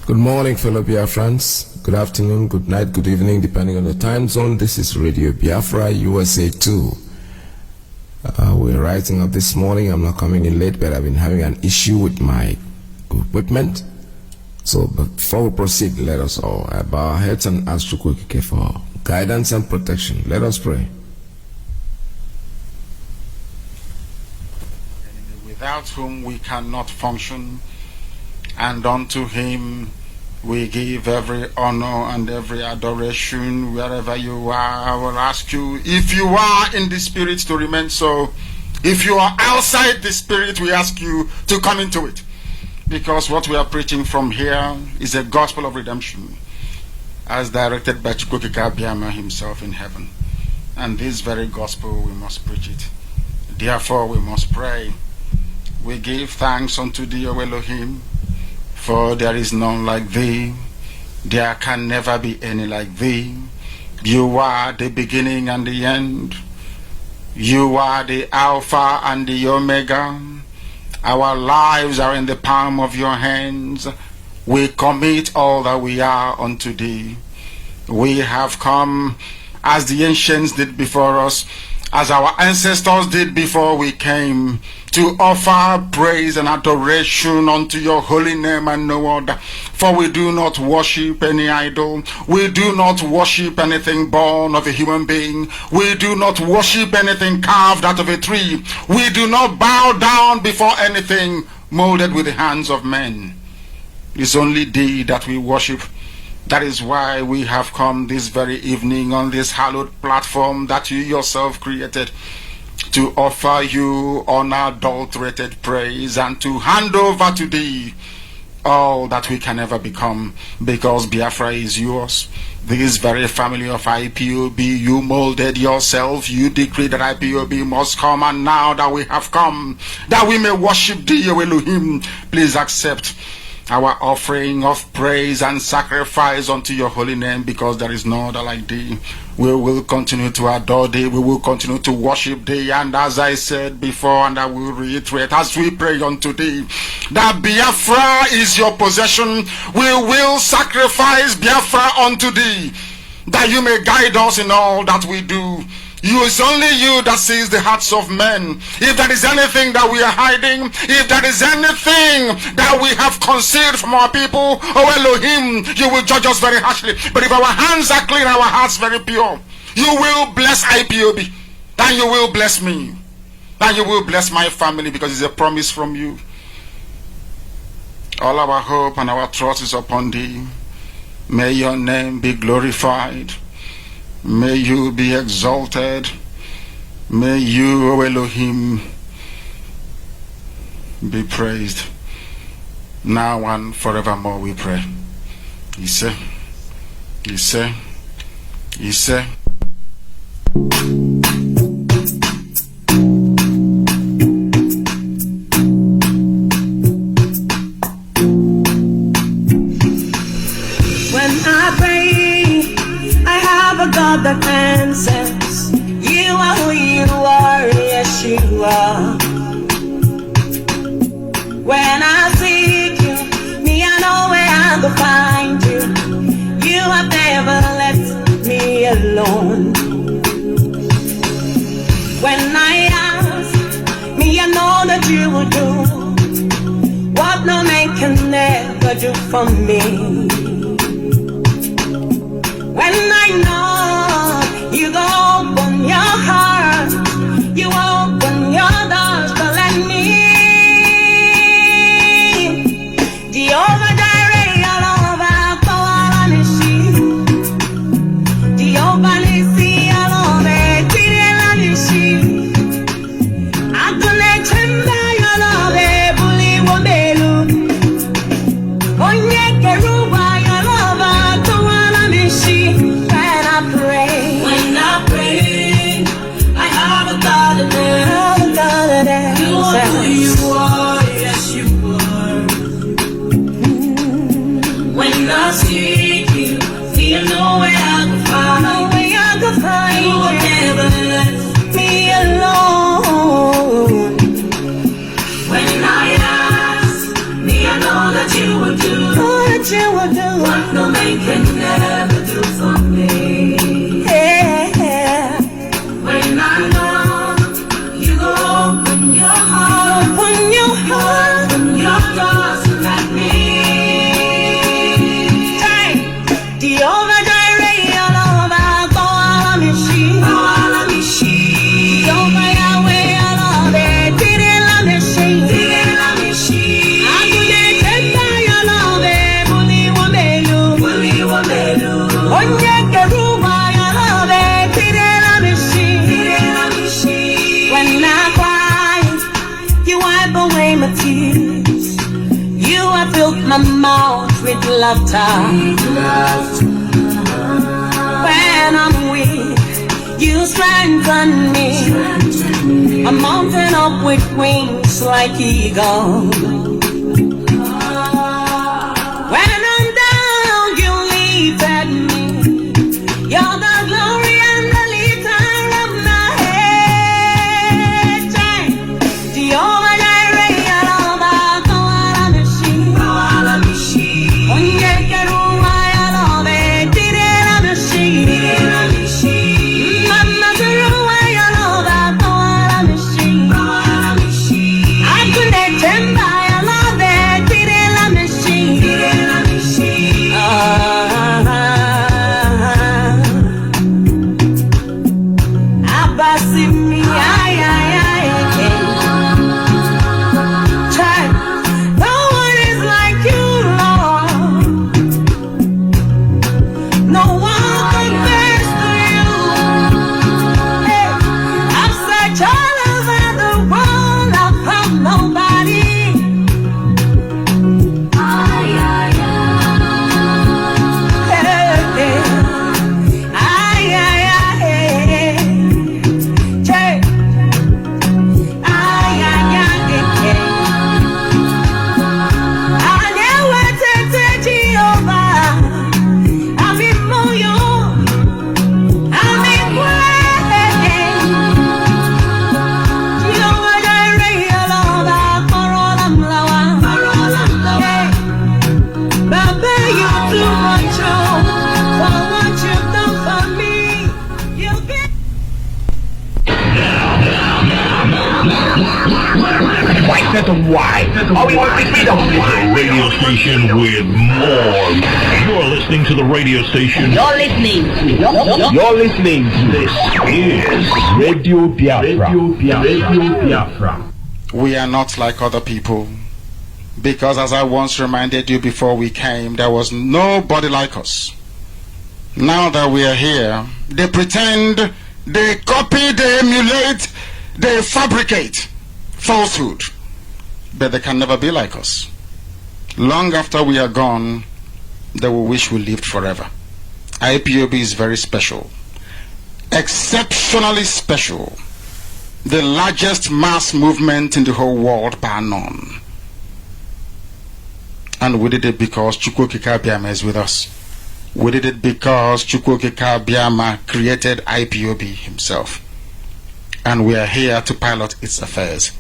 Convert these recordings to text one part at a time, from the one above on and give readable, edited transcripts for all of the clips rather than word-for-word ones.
Good morning, fellow Biafrans. Good afternoon, good night, good evening, depending on the time zone. This is Radio Biafra, USA 2. We're writing up this morning. I'm not coming in late, but I've been having an issue with my equipment. So before we proceed, let us all bow our heads and ask Iyke for guidance and protection. Let us pray. Without whom we cannot function, and unto him we give every honor and every adoration. Wherever you are, I will ask you, if you are in the spirit, to remain so. If you are outside the spirit, we ask you to come into it. Because what we are preaching from here is a gospel of redemption, as directed by Iyke himself in heaven. And this very gospel, we must preach it. Therefore, we must pray. We give thanks unto thee, O Elohim, for there is none like thee. There can never be any like thee. You are the beginning and the end. You are the Alpha and the Omega. Our lives are in the palm of your hands. We commit all that we are unto thee. We have come as the ancients did before us, as our ancestors did before we came, to offer praise and adoration unto your holy name and no other. For we do not worship any idol. We do not worship anything born of a human being. We do not worship anything carved out of a tree. We do not bow down before anything molded with the hands of men. It's only thee that we worship. That is why we have come this very evening on this hallowed platform that you yourself created, to offer you unadulterated praise and to hand over to thee all that we can ever become, because Biafra is yours. This very family of IPOB, you molded yourself. You decreed that IPOB must come, and now that we have come, that we may worship thee, O Elohim, please accept our offering of praise and sacrifice unto your holy name, because there is no other like thee. We will continue to adore thee. We will continue to worship thee. And as I said before, and I will reiterate, as we pray unto thee, that Biafra is your possession, we will sacrifice Biafra unto thee, that you may guide us in all that we do. It's only you that sees the hearts of men. If there is anything that we are hiding, if there is anything that we have concealed from our people, oh Elohim, you will judge us very harshly. But if our hands are clean, our hearts very pure, you will bless IPOB, then you will bless me, then you will bless my family, because it's a promise from you. All our hope and our trust is upon thee. May your name be glorified. May you be exalted. May you, O Elohim, be praised now and forevermore, we pray. Iyke, Iyke, Iyke. God that answers. You are who you are, yes you are. When I seek you, me I know where I will find you. You have never left me alone. When I ask, me I know that you will do what no man can never do for me. When I know you go open your heart, you open your doors to let me. Jehovah Jireh, Jehovah Koalanishi, Jehovah Nissi, Jehovah Tirelanishi, Agune Chemba, Jehovah Buli Wobelu, Onye Keruba, Jehovah Koalanishi. You are, yes you are. When I seek you, you know where I can find. You will never let me alone. When I ask, me I know that you will do. money can never do for me. Yeah. When I know you go open your heart, open your doors to let me. The over-direct, all over, go all of me, she. The over-Yahweh, all of it, did it love me, she. I couldn't take by your love, bully wabelu. Onye keruba, your love, did it love me, she. When I cry, you wipe away my tears. You have filled my mouth with laughter. When I'm weak, you strengthen me. I'm mounting up with wings like eagle. When I'm down, you lifted me. You're the glory and the lifter of my head. The over-direct, all over, go all of me, she. Onye keruwa, all of it, did it love me, she. Mama keruwa, all over, go all of me, she. I couldn't tell by all of it, did it love me, she. Abasi mi, ay. Child, no one is like you, Lord. No one compares to you. Hey, I've searched all over the world, I've found nobody. Why? Are we going to be the radio station with more? You're listening to the radio station. You're listening to This is Radio Biafra. We are not like other people, because as I once reminded you before we came, there was nobody like us. Now that we are here, they pretend, they copy, they emulate, they fabricate falsehood, but they can never be like us. Long after we are gone, they will wish we lived forever. Ipob is very special, exceptionally special, the largest mass movement in the whole world bar none. And we did it because Chukwokika Biama is with us. We did it because Chukwokika Biama created Ipob himself. And we are here to pilot its affairs.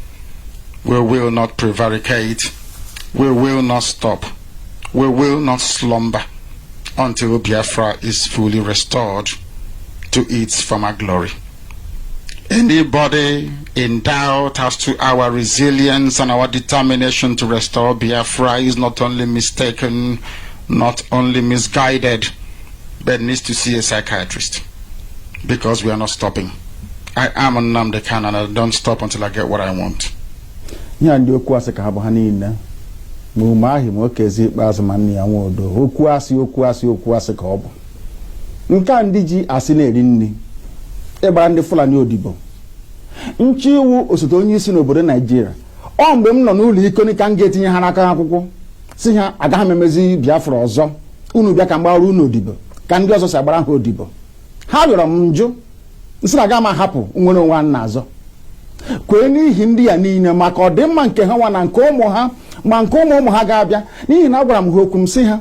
We will not prevaricate. We will not stop. We will not slumber until Biafra is fully restored to its former glory. Anybody in doubt as to our resilience and our determination to restore Biafra is not only mistaken, not only misguided, but needs to see a psychiatrist, because we are not stopping. I am on Nnamdi Kanu and I don't stop until I get what I want. Nya ndi okwu asị ka ha bụ ha niile ma ume ahụ ma okezi ikpeazụ ma nne ya nwa odo okwu asị ka ọ bụ nke a ndị ji asị na-eri nri ịgbara ndị Fulani odibo nchi iwu osote onye isi n'obodo Nigeria ọ mgbe m nọ n'ụlọ ikoni ka m ga-etinye ha n'aka akwụkwọ si ha agaghị m emezi Biafra ọzọ unu bịa ka mgbara unu odibo ka ndị ọzọ si agbara ha odibo ha rịọrọ m njụ nsị na aga m ahapụ nwere onwe a na-azọ kwee n'ihi ndị ya niile maka ọdịmma nke ha nwa na nke ụmụ ha ma nke ụmụ ha ga-abịa n'ihi na agwara m ha okwu m sị ha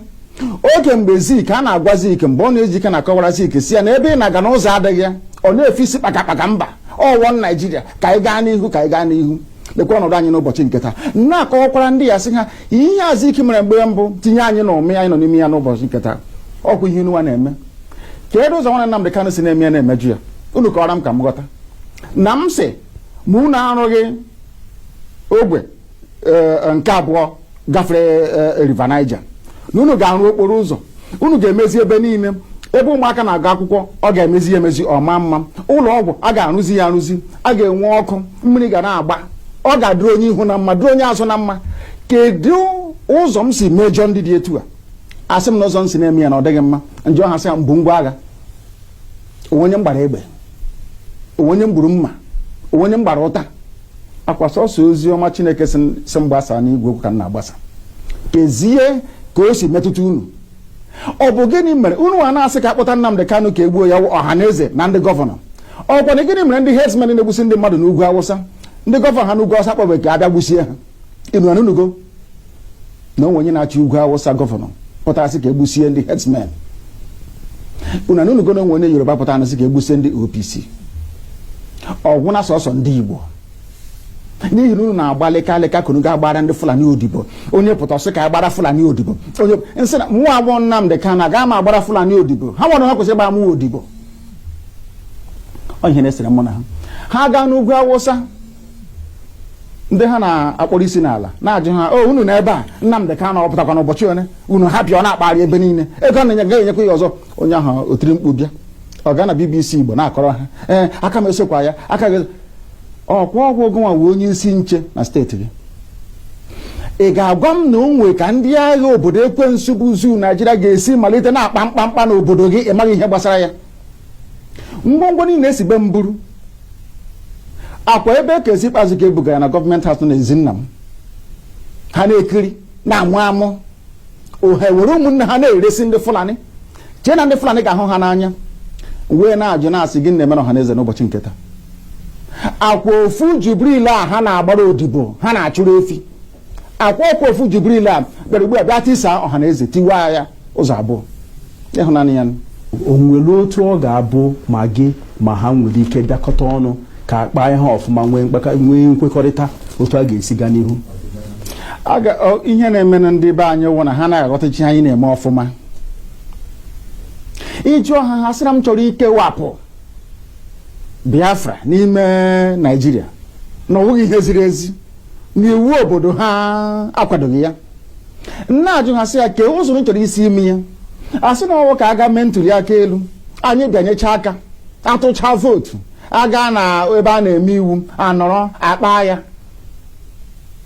oge mgbe Zik a na-agwa Zik mgbe ọ na-eji ike na-akọwara Zik si ya na ebe ị na-aga n'ụzọ adịghị ya ọ na-efe isi kpakakpaka mba ọwọ Naijiria ka anyị gaa n'ihu lekwa ọnọdụ anyị n'ụbọchị nke taa na-akọwakwara ndị ya sị ha ihe a Zik mere mgbe mbụ tinye anyị na ụmụ anyị nọ n'ime ya n'ụbọchị nke taa ọkwa ihe unu na-eme kedu ụzọ nwanne Nnamdi Kanu si na-eme na-emeju ya unu kọrọ m ka m ghọta na m sị ma unu arụghị ogbe nke abụọ gafere River Niger na unu ga-arụ okporo ụzọ unu ga-emezi ebe niile ebe ụmụaka na-agụ akwụkwọ ọ ga-emezi emezi ọma mma ụlọ ọgwụ a ga-arụzi ya arụzi a ga-enwe ọkụ mmiri ga na-agba ọ ga-adịrị onye ihu na mma dịrị onye azụ na mma kedu ụzọ m si mejọ ndị dị etu a asị m na ụzọ m si na-eme ya na ọ dịghị mma njọ ha sị ya mbụ ngwa agha onye m gbara egbe onye m gburu mma onye m gbara ụta akwa sọsọ ozi ọma Chineke si mgbasa n'igwe okwu ka m na-agbasa kezie ka o si metụta unu ọ bụ gịnị mere unu a na-asị ka akpọta Nnamdi Kanu ka egbuo ya ọha na eze na ndị gọvanọ ọkwa na gịnị mere ndị herdsmen na-egbusi ndị mmadụ n'ugwu Awụsa ndị gọvanọ ha n'ugwu Awụsa kpọbeghị ka abịa gbusie ha inu anunugo na onwe onye na-achị ugwu Awụsa gọvanọ pụtara sị ka egbusie ndị herdsmen unu anunugo na onwe onye Yoruba pụtara sị ka egbusie ndị OPC ọgwụ na sọsọ ndị Igbo n'ihi na unu na-agba leka kunu ga-agbara ndị Fulani odibo onye pụta sị ka agbara Fulani odibo onye nsị na mụ abụọ Nnamdi Kanu aga m agbara Fulani odibo ha nwere ha kwesịrị ịgba mụ odibo ihe na-esere mụ na ha gaa n'ugwu Awụsa ndị ha na-akpọrọ isi n'ala na-ajụ ha unu na ebe a Nnamdi Kanu ọ pụtakwa n'ụbọchị one unu ha bịa ọ na-akpagharị ebe niile ego na ga-enyekwa ya ọzọ onye ahụ otiri mkpu bịa ọ gaa na BBC Igbo na-akọrọ ha aka m esokwa ya aka gị ọkwa ọgwụ ogonwa wee onye isi nche na steeti gị ị ga-agwa m na onwe ka ndị agha obodo ekwensu bụ zu Naijiria ga-esi malite na-akpa mkpamkpa n'obodo gị ị maghị ihe gbasara ya ngwongwo niile esi be mburu akwa ebe ka esi ikpeazụ ka ebuga ya na gọọmenti haus na Ezinna m ha na-ekiri na-amụ amụ ohe were ụmụnne ha na-eresi ndị Fulani chee na ndị Fulani ga-ahụ ha n'anya wee na-ajụ na-asị gị na-eme na ọha na eze n'ụbọchị nke taa akwa ofu Jibril a ha na-agbara odibo ha na-achụrụ efi akwa ofu Jibril a bịara ugbu a bịa tisa ọha na eze tiwa ya ụzọ abụọ ịhụnanya ya o nwere otu ọ ga-abụ ma gị ma ha nwere ike bịakọta ọnụ ka akpa ihe ọfụma nwee nkwekọrịta otu a ga-esi gaa n'ihu ihe na-eme na ndị be anyị wụ na ha na-aghọtachi anyị na-eme ọfụma iji ọha ha sịra m chọrọ ikewapụ Biafra n'ime Naijiria na ọ bụghị ihe ziri ezi na iwu obodo ha akwadoghị ya na-ajụ ha sị ya kee ụzọ m chọrọ isi ime ya asị na ọwụ ka aga mee ntuli aka elu anyị bịanyecha aka atụcha vootu aga na ebe a na-eme iwu anọrọ akpa ya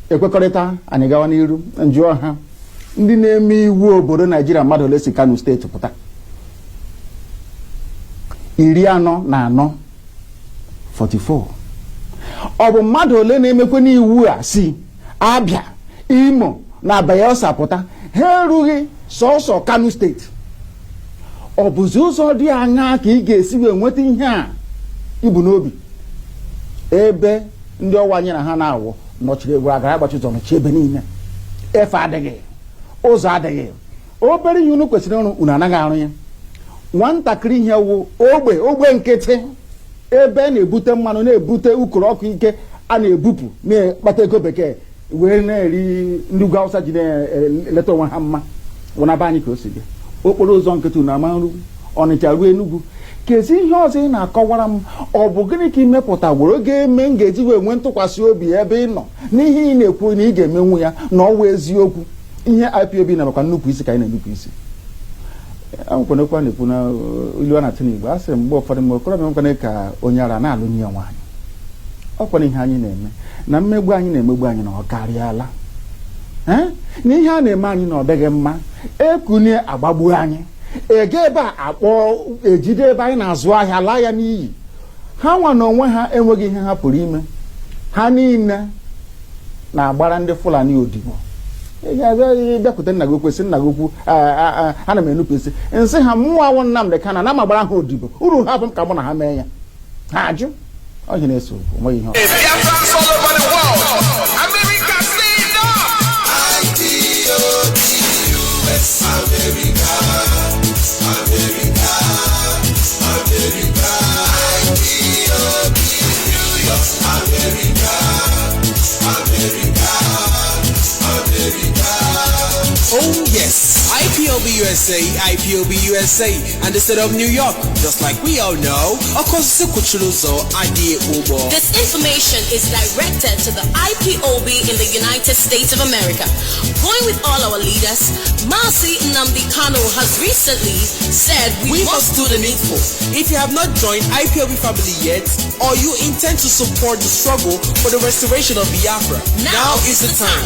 ekwekọrịta anyị gawa n'iru njụọ ha ndị na-eme iwu obodo Naijiria mmadụ ole si Kano steeti pụta 44 ọ bụ mmadụ ole na-emekwe n'iwu a si Abia Imo na Bayelsa pụta ha erughị sọsọ Kano steeti ọ bụzi ụzọ dị anya ka ị ga-esi wee nweta ihe a ibu n'obi ebe ndị ọwa anyị na ha na-awụ nọchiri egwu agara agbachi ụzọ nọchi ebe niile efe adịghị ụzọ adịghị obere ihe unu kwesịrị ịrụ unu anaghị arụ ya nwatakịrị ihe wụ ogbe nkịtị ebe a na-ebute mmanụ na-ebute ukoro ọkụ ike a na-ebupụ na-akpata ego bekee wee na-eri ndị ugwu Awụsa ji na-eleta onwe ha mma wụnaba anyị ka o si bịa okporo ụzọ nkịtị na amarụ Ọnịcha ruo Enugu kezi ihe ọzọ ị na-akọwara m ọ bụ gịnị ka imepụta were ga-eme m ga-eji wee nwee ntụkwasị obi ebe ị nọ n'ihe ị na-ekwu na ị ga-emenwu ya na ọ wụ eziokwu ihe IPOB na-abakwa nnupụ isi ka anyị na-enupụ isi akwụkwanekwa na-ekwu na ilu a na-atụ n'Igbo a sịrị mgbe ụfọdụ mgbe okorobịa nwekwana ka onye ara na-alụ nye nwaanyị ọkwana ihe anyị na-eme na mmegbu anyị na-emegbu anyị na ọ karịala na ihe a na-eme anyị na ọ dịghị mma ekunye agbagbuo anyị ege ebe a akpọ ejide ebe anyị na-azụ ahịa laa ya n'iyi ha nwa na onwe ha enweghị ihe ha pụrụ ime ha niile na-agbara ndị Fulani odibo bịakwute nna gị kwesị nna gị okwu ana m enupụ isi nsị ha mmụọ awụ Nnamdi Kanu na m agbara ha odibo uru ha bụ m ka mụ na ha mee ya ha ajụ ọhịa na-eso okwu nweghị ihe Oh yes, IPOB USA, IPOB USA, and the state of New York, just like we all know, this information is directed to the IPOB in the United States of America. Going with all our leaders, Mazi has recently said we must do the needful. If you have not joined IPOB family yet, or you intend to support the struggle for the restoration of Biafra, now is the time.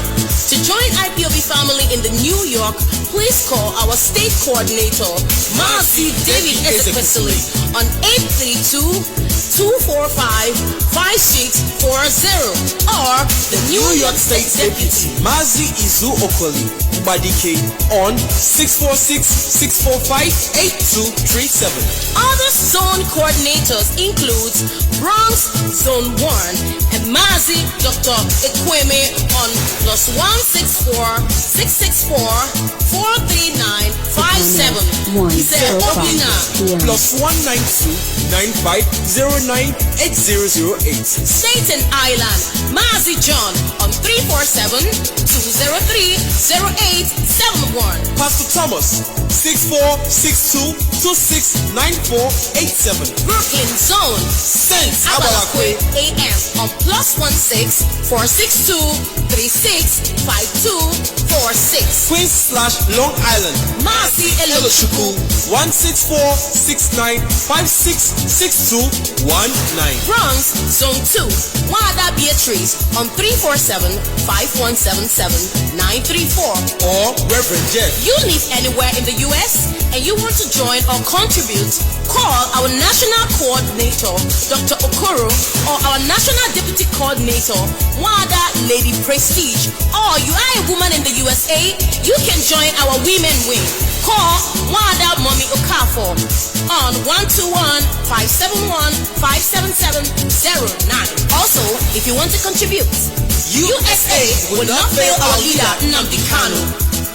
To join IPOB family in the New York, please call our state coordinator, Mazi David Ezekwesili, on 832-245-5640, or the New York State Deputy, Mazi Izu Okoli Ubadike, on 646-645-8237. Other zone coordinators include Bronx Zone 1 and Mazi Dr. Ekweme on +164-664-43957. Obina +192-9509-8008. Staten Island, Mazi John on 347-203-0871. Pastor Thomas 6462-269487. Brooklyn Zone, Saint Abalakwe AM on +16-462-365246. Queens/Long Island, Mazi Elochukwu 164-6956-6219. Bronx Zone 2, Wada Beatrice on 347-5177-934. Or Reverend Jeff. You live anywhere in the U.S. and you want to join or contribute, call our National Coordinator, Dr. Okoro, or our National Deputy Coordinator, Wada Lady Prestige. Or you are a woman in the USA, you can join our Women Wing. Call Wada Mommy Okafor on 121-571-57709. Also, if you want to contribute, USA will not fail our leader Nnamdi Kanu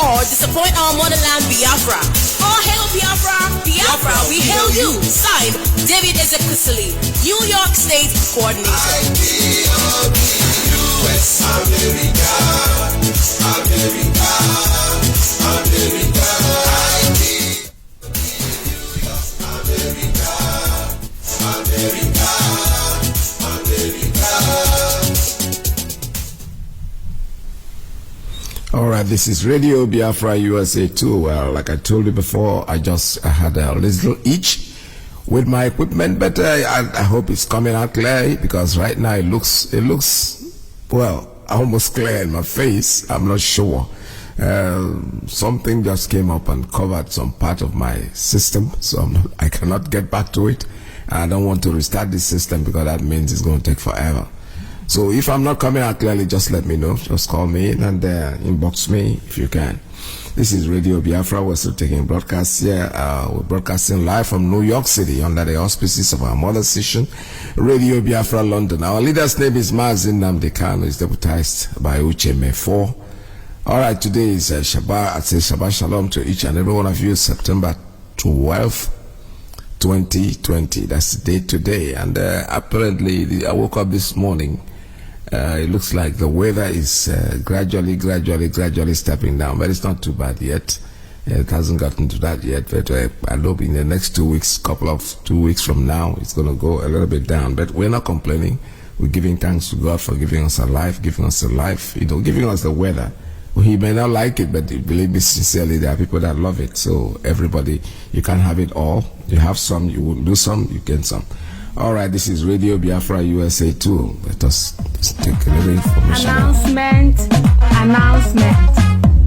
or disappoint our motherland Biafra. All hail Biafra, Biafra, we hail you. Signed, David Ezekwesili, New York State Coordinator. IPOB, US, America, America, America. All right, this is Radio Biafra USA 2. Well, like I told you before, I had a little itch with my equipment, but I hope it's coming out clear, because right now it looks well, almost clear in my face. I'm not sure. Something just came up and covered some part of my system, so I cannot get back to it. I don't want to restart this system, because that means it's going to take forever. So if I'm not coming out clearly, just let me know. Just call me in and inbox me if you can. This is Radio Biafra. We're still taking broadcasts here. We're broadcasting live from New York City under the auspices of our mother station, Radio Biafra London. Our leader's name is Mazi Nnamdi Kanu. He's deputized by Uche 4. All right, today is Shabbat. I say Shabbat Shalom to each and every one of you. September 12th. 2020, that's the date today. And apparently I woke up this morning, it looks like the weather is gradually stepping down, but it's not too bad yet. It hasn't gotten to that yet, but I hope in the next 2 weeks, 2 weeks from now, it's going to go a little bit down. But we're not complaining. We're giving thanks to God for giving us a life, giving us the weather. Well, he may not like it, but believe me sincerely, there are people that love it. So everybody, you can't have it all. You have some, you will do some, you get some. All right, this is Radio Biafra USA 2. Let us take a little information. Announcement.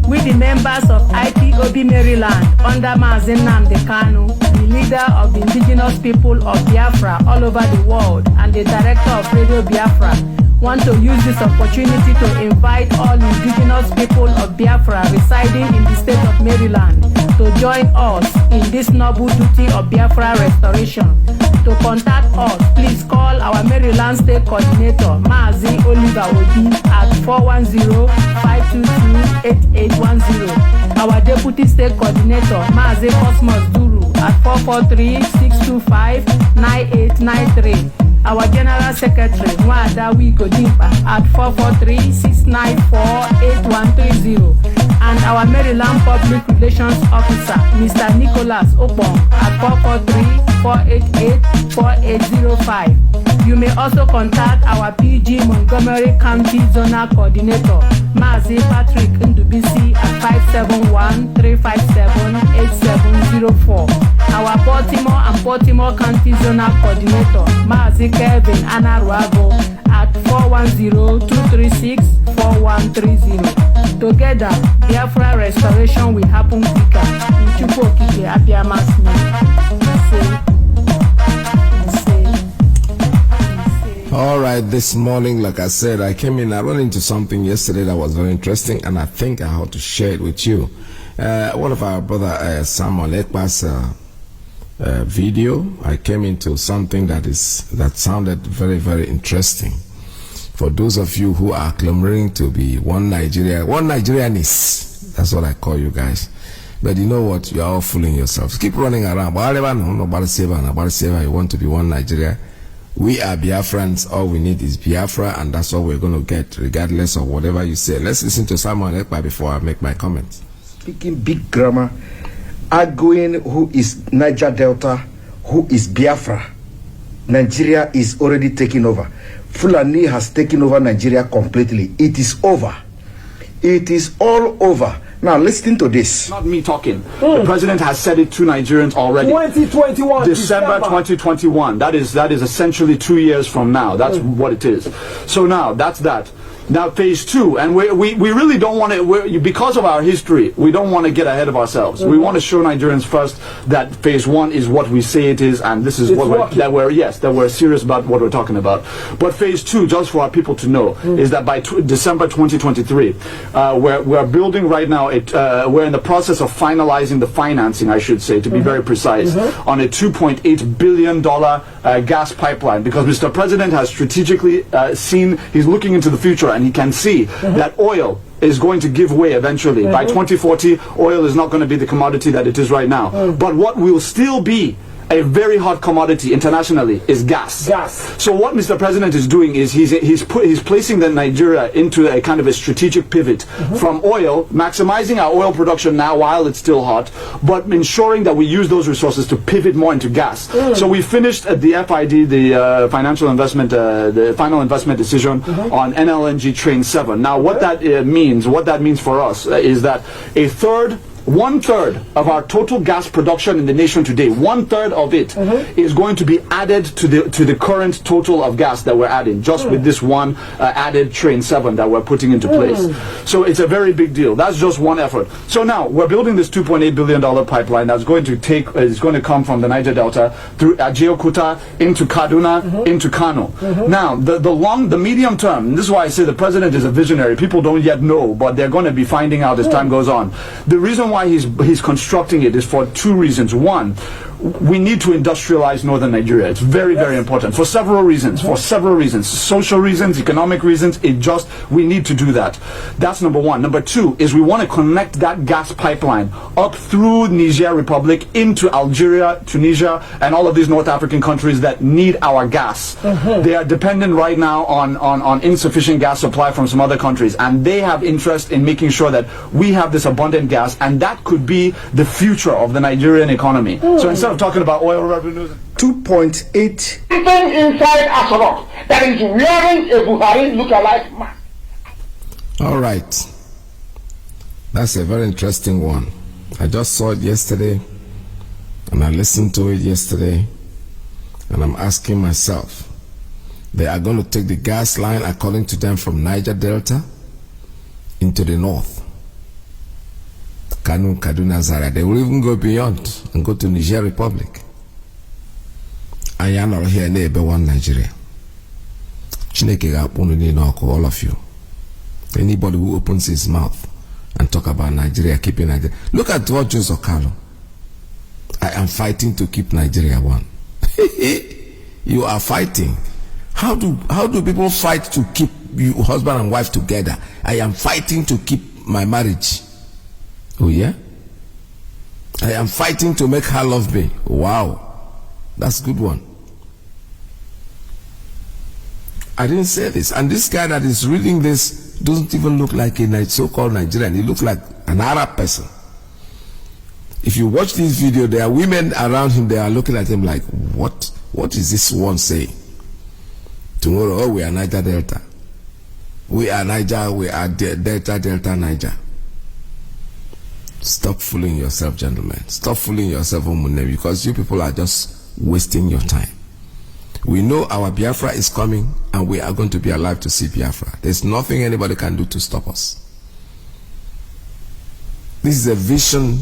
We, the members of IPOB Maryland, under Mazi Nnamdi Kanu, the leader of the indigenous people of Biafra all over the world, and the director of Radio Biafra, want to use this opportunity to invite all indigenous people of Biafra residing in the state of Maryland to join us in this noble duty of Biafra restoration. To contact us, please call our Maryland State Coordinator, Mazi Oliver Obi, at 410-522-8810. Our Deputy State Coordinator, Mazi Cosmos Duru, at 443-625-9893. Our General Secretary, Nwada Wikodimpa, at 443-694-8130. And our Maryland Public Relations Officer, Mr. Nicholas Opong, at 443-488-4805. You may also contact our PG Montgomery County Zonal Coordinator, Mazi Patrick Ndubisi, at 571-357-8704. Our Baltimore and Baltimore County Zonal Coordinator, Mazi Kevin Anaruago, at 410-236-4130. Together, Biafra restoration will happen quicker. Nchukwu Abiamas. All right, this morning, like I said, I came in, I ran into something yesterday that was very interesting, and I think I have to share it with you. One of our brother, Samuel Ekpa's video, I came into something that sounded very, very interesting. For those of you who are clamoring to be one Nigerianists, that's what I call you guys. But you know what? You are all fooling yourselves. Keep running around. You want to be one Nigeria. We are Biafrans. All we need is Biafra, and that's all we're going to get, regardless of whatever you say. Let's listen to Samuel Ekpa before I make my comments. Speaking big grammar, arguing who is Niger Delta, who is Biafra. Nigeria is already taking over. Fulani has taken over Nigeria completely. It is over. It is all over. Now listen to this. Not me talking. The president has said it to Nigerians already. 2021. December 2021. That is essentially 2 years from now. That's what it is. So now that's that. Now phase two, and we really don't want to, because of our history, we don't want to get ahead of ourselves. We want to show Nigerians first that phase one is what we say it is, and this is that we're serious about what we're talking about. But phase two, just for our people to know, is that by December 2023, we're building right now. We're in the process of finalizing the financing, I should say, to be very precise, on a $2.8 billion gas pipeline, because Mr. President has strategically seen, he's looking into the future, and he can see that oil is going to give way eventually. By 2040, oil is not going to be the commodity that it is right now. But what will still be a very hot commodity internationally is gas. So what Mr. President is doing is he's placing the Nigeria into a kind of a strategic pivot from oil, maximizing our oil production now while it's still hot, but ensuring that we use those resources to pivot more into gas. So we finished at the FID, the financial investment, the final investment decision on NLNG Train 7. Now what that means for us is that one third of our total gas production in the nation today, 1/3 of it is going to be added to the current total of gas that we're adding, just with this one added Train 7 that we're putting into place. So it's a very big deal. That's just one effort. So now we're building this $2.8 billion pipeline that's going to come from the Niger Delta through Ajaokuta into Kaduna into Kano. Now the medium term, and this is why I say the president is a visionary. People don't yet know, but they're going to be finding out as time goes on. The reason why he's constructing it is for two reasons. One, we need to industrialize northern Nigeria. It's very, very important for several reasons. Social reasons, economic reasons. We need to do that. That's number one. Number two is we want to connect that gas pipeline up through Niger Republic into Algeria, Tunisia, and all of these North African countries that need our gas. They are dependent right now on insufficient gas supply from some other countries, and they have interest in making sure that we have this abundant gas, and that could be the future of the Nigerian economy. So instead of talking about oil revenues, 2.8 inside Asorok that is wearing a Buhari look-alike mask. All right, that's a very interesting one. I just saw it yesterday, and I listened to it yesterday, and I'm asking myself, they are going to take the gas line, according to them, from Niger Delta into the north, Kanu, Kaduna, Zaria. They will even go beyond and go to Niger Republic. I am not here neighbor one Nigeria. Chineke ga-akpụ all of you. Anybody who opens his mouth and talk about Nigeria, keeping Nigeria. Look at what Joseph Carlo. I am fighting to keep Nigeria one. You are fighting. How do people fight to keep you husband and wife together? I am fighting to keep my marriage. Oh yeah? I am fighting to make her love me. Wow. That's a good one. I didn't say this. And this guy that is reading this doesn't even look like a so-called Nigerian. He looks like an Arab person. If you watch this video, there are women around him, they are looking at him like, what is this one saying? Tomorrow, oh, we are Niger Delta. We are Niger, we are Delta, Niger. Stop fooling yourself, gentlemen. Stop fooling yourself, Omunne, because you people are just wasting your time. We know our Biafra is coming, and we are going to be alive to see Biafra. There's nothing anybody can do to stop us. This is a vision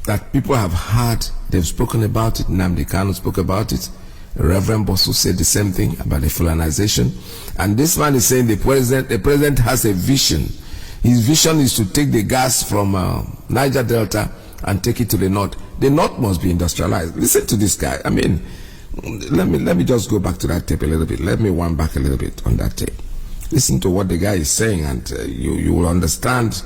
that people have had. They've spoken about it. Nnamdi Kanu spoke about it. Reverend Bosu said the same thing about the Fulanization. And this man is saying the president has a vision. His vision is to take the gas from Niger Delta and take it to the north. The north must be industrialized. Listen to this guy. I mean, let me just go back to that tape a little bit. Let me wind back a little bit on that tape. Listen to what the guy is saying, and you will understand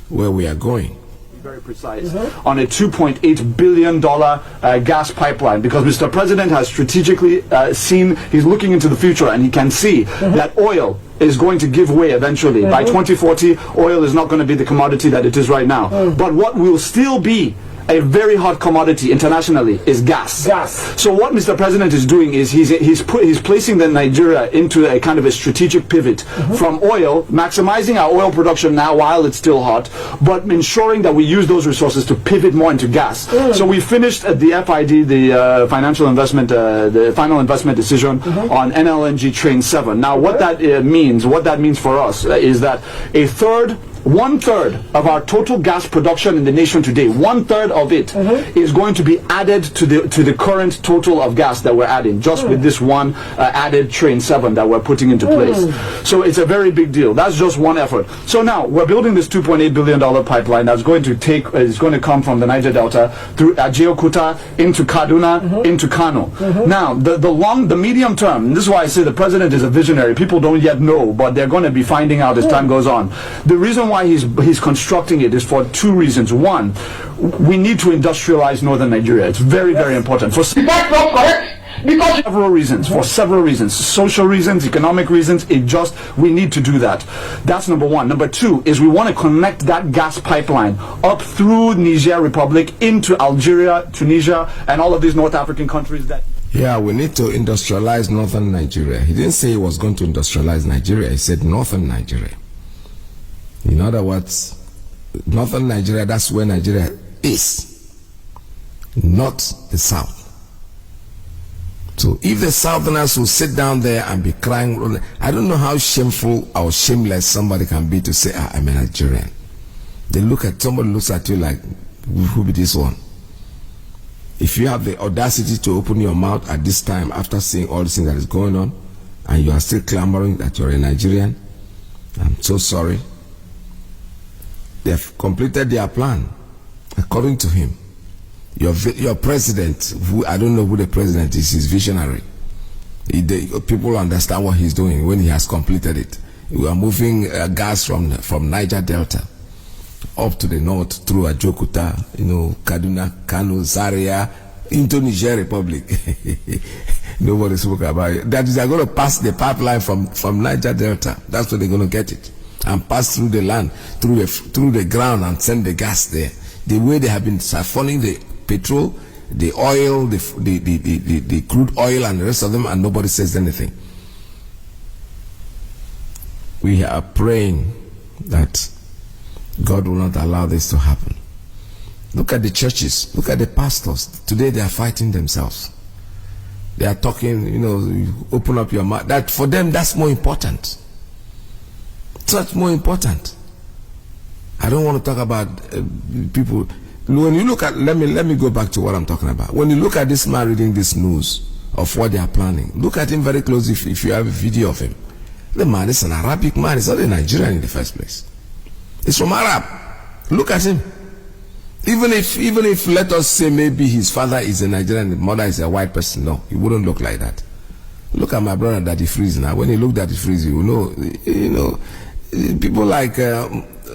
where we are going. Very precise on a $2.8 billion gas pipeline, because Mr. President has strategically seen, he's looking into the future, and he can see that oil is going to give way eventually. By 2040, oil is not going to be the commodity that it is right now. But what will still be a very hot commodity internationally is gas. So what Mr. President is doing is he's placing the Nigeria into a kind of a strategic pivot from oil, maximizing our oil production now while it's still hot, but ensuring that we use those resources to pivot more into gas. So we finished at the FID, the financial investment, the final investment decision on NLNG Train 7. Now what that means for us is that one third of our total gas production in the nation today, 1/3 of it is going to be added to the current total of gas that we're adding, just with this one added Train 7 that we're putting into place. So it's a very big deal. That's just one effort. So now we're building this $2.8 billion pipeline that's going to come from the Niger Delta through Ajaokuta into Kaduna into Kano. Now the medium term, and this is why I say the president is a visionary. People don't yet know, but they're going to be finding out as time goes on. The reason why he's constructing it is for two reasons. One, we need to industrialize northern Nigeria. It's very, very important. For several reasons. Social reasons, economic reasons. We need to do that. That's number one. Number two is we want to connect that gas pipeline up through Niger Republic into Algeria, Tunisia, and all of these North African countries that... Yeah, we need to industrialize northern Nigeria. He didn't say he was going to industrialize Nigeria. He said northern Nigeria. In other words, northern Nigeria, that's where Nigeria is, not the south. So if the southerners will sit down there and be crying, I don't know how shameful or shameless somebody can be to say, I'm a Nigerian. Somebody looks at you like, who be this one? If you have the audacity to open your mouth at this time after seeing all this thing that is going on, and you are still clamoring that you're a Nigerian, I'm so sorry. They have completed their plan, according to him. Your president, who I don't know who the president is, he's visionary. People understand what he's doing when he has completed it. We are moving gas from Niger Delta up to the north through Ajaokuta, Kaduna, Kano, Zaria, into Niger Republic. Nobody spoke about it. That is, they're going to pass the pipeline from Niger Delta. That's where they're going to get it. And pass through the land, through the ground, and send the gas there. The way they have been siphoning the petrol, the oil, the crude oil, and the rest of them, and nobody says anything. We are praying that God will not allow this to happen. Look at the churches. Look at the pastors. Today they are fighting themselves. They are talking, you open up your mouth. That for them, that's more important. That's more important. I don't want to talk about people. When you look at, let me go back to what I'm talking about. When you look at this man reading this news of what they are planning, look at him very closely if you have a video of him. The man is an Arabic man. He's not a Nigerian in the first place. He's from Arab. Look at him. Even if let us say maybe his father is a Nigerian, his mother is a white person, no, he wouldn't look like that. Look at my brother Daddy Freeze now. When he looked at the Freeze, you know, people like,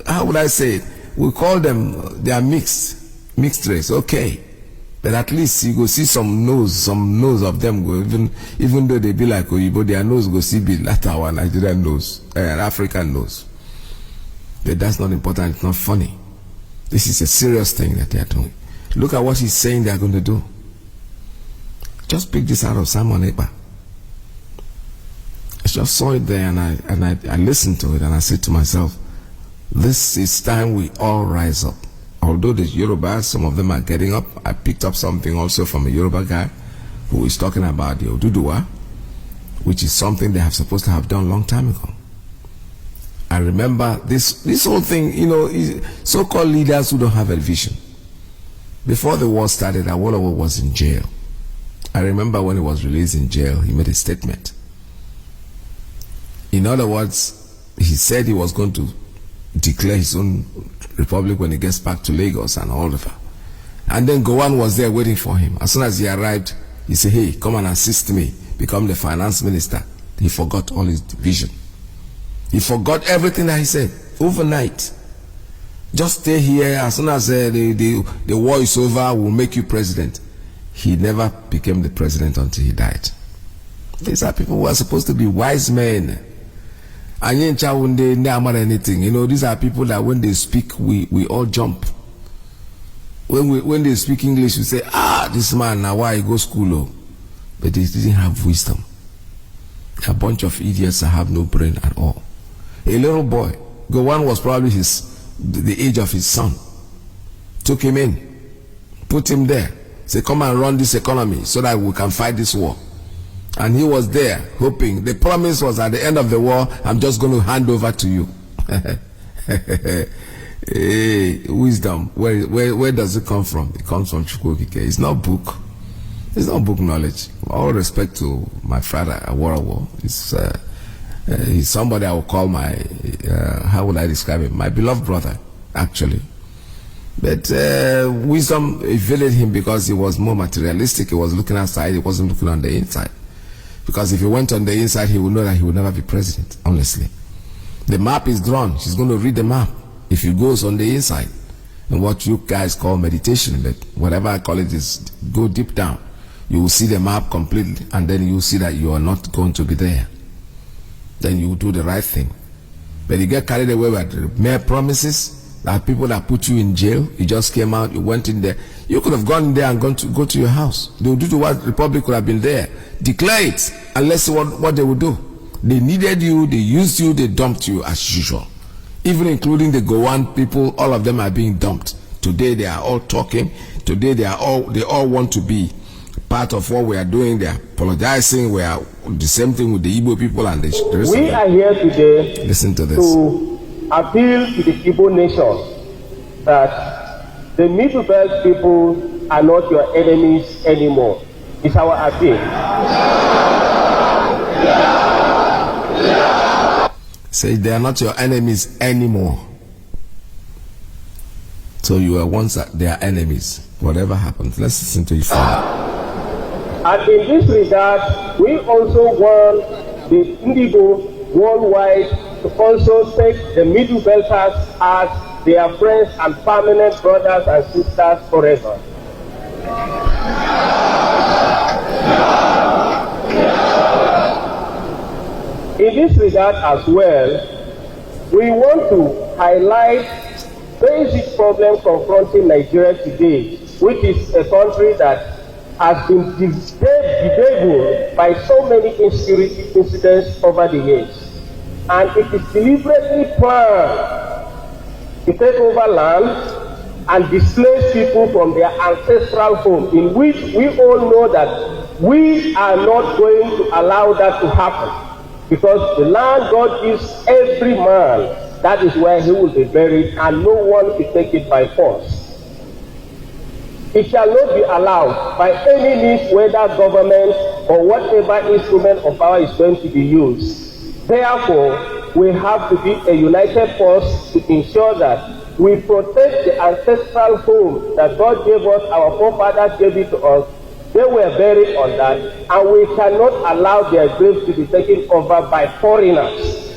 how would I say it? We call them, they are mixed race, okay. But at least you go see some nose of them go, even though they be like Oyibo, their nose go see be like our Nigerian nose, African nose. But that's not important, it's not funny. This is a serious thing that they are doing. Look at what he's saying they are going to do. Just pick this out of Simon Ekpa. I just saw it there and I listened to it and I said to myself, this is time we all rise up. Although the Yorubas, some of them are getting up. I picked up something also from a Yoruba guy who is talking about the Oduduwa, which is something they have supposed to have done a long time ago. I remember this whole thing, you know, so-called leaders who don't have a vision. Before the war started, Awolowo was in jail. I remember when he was released in jail, he made a statement. In other words, he said he was going to declare his own republic when he gets back to Lagos and all of that. And then Gowon was there waiting for him. As soon as he arrived, he said, hey, come and assist me, become the finance minister. He forgot all his vision. He forgot everything that he said overnight. Just stay here. As soon as the war is over, we'll make you president. He never became the president until he died. These are people who are supposed to be wise men. And they never anything. You know, these are people that when they speak, we all jump. When they speak English, we say, this man, now why he go school? Oh. But they didn't have wisdom. A bunch of idiots that have no brain at all. A little boy, Gowon was probably the age of his son. Took him in, put him there. Say, come and run this economy so that we can fight this war. And he was there hoping. The promise was at the end of the war, I'm just going to hand over to you. Hey, wisdom, where does it come from? It comes from Chukwokike. It's not book. It's not book knowledge. All respect to my father, Awolowo. He's somebody I would call my, how would I describe him? My beloved brother, actually. But wisdom evaded him because he was more materialistic. He was looking outside. He wasn't looking on the inside. Because if he went on the inside, he would know that he would never be president, honestly. The map is drawn. She's going to read the map. If he goes on the inside, and what you guys call meditation, but whatever I call it is go deep down. You will see the map completely, and then you will see that you are not going to be there. Then you will do the right thing. But you get carried away with mere promises. That people that put you in jail, you just came out, you went in there. You could have gone in there and go to your house. They would do to what Republic could have been there. Declare it, and let's see what they would do. They needed you, they used you, they dumped you as usual. Even including the Gowon people, all of them are being dumped. Today they are all talking. Today they all want to be part of what we are doing. They are apologizing. We are the same thing with the Igbo people and the rest of them. We are here today. Listen to this. To appeal to the Igbo nation that the Middle Belt people are not your enemies anymore. It's our appeal. Say they are not your enemies anymore. So you are once their enemies. Whatever happens, let's listen to you. And in this regard, we also want the Indigo worldwide to also take the Middle Belters as their friends and permanent brothers and sisters forever. In this regard as well, we want to highlight basic problems confronting Nigeria today, which is a country that has been bedeviled by so many insecurity incidents over the years. And it is deliberately planned to take over land and displace people from their ancestral home, in which we all know that we are not going to allow that to happen. Because the land God gives every man, that is where he will be buried, and no one will take it by force. It shall not be allowed by any means, whether government or whatever instrument of power is going to be used. Therefore, we have to be a united force to ensure that we protect the ancestral home that God gave us, our forefathers gave it to us. They were buried on that, and we cannot allow their graves to be taken over by foreigners.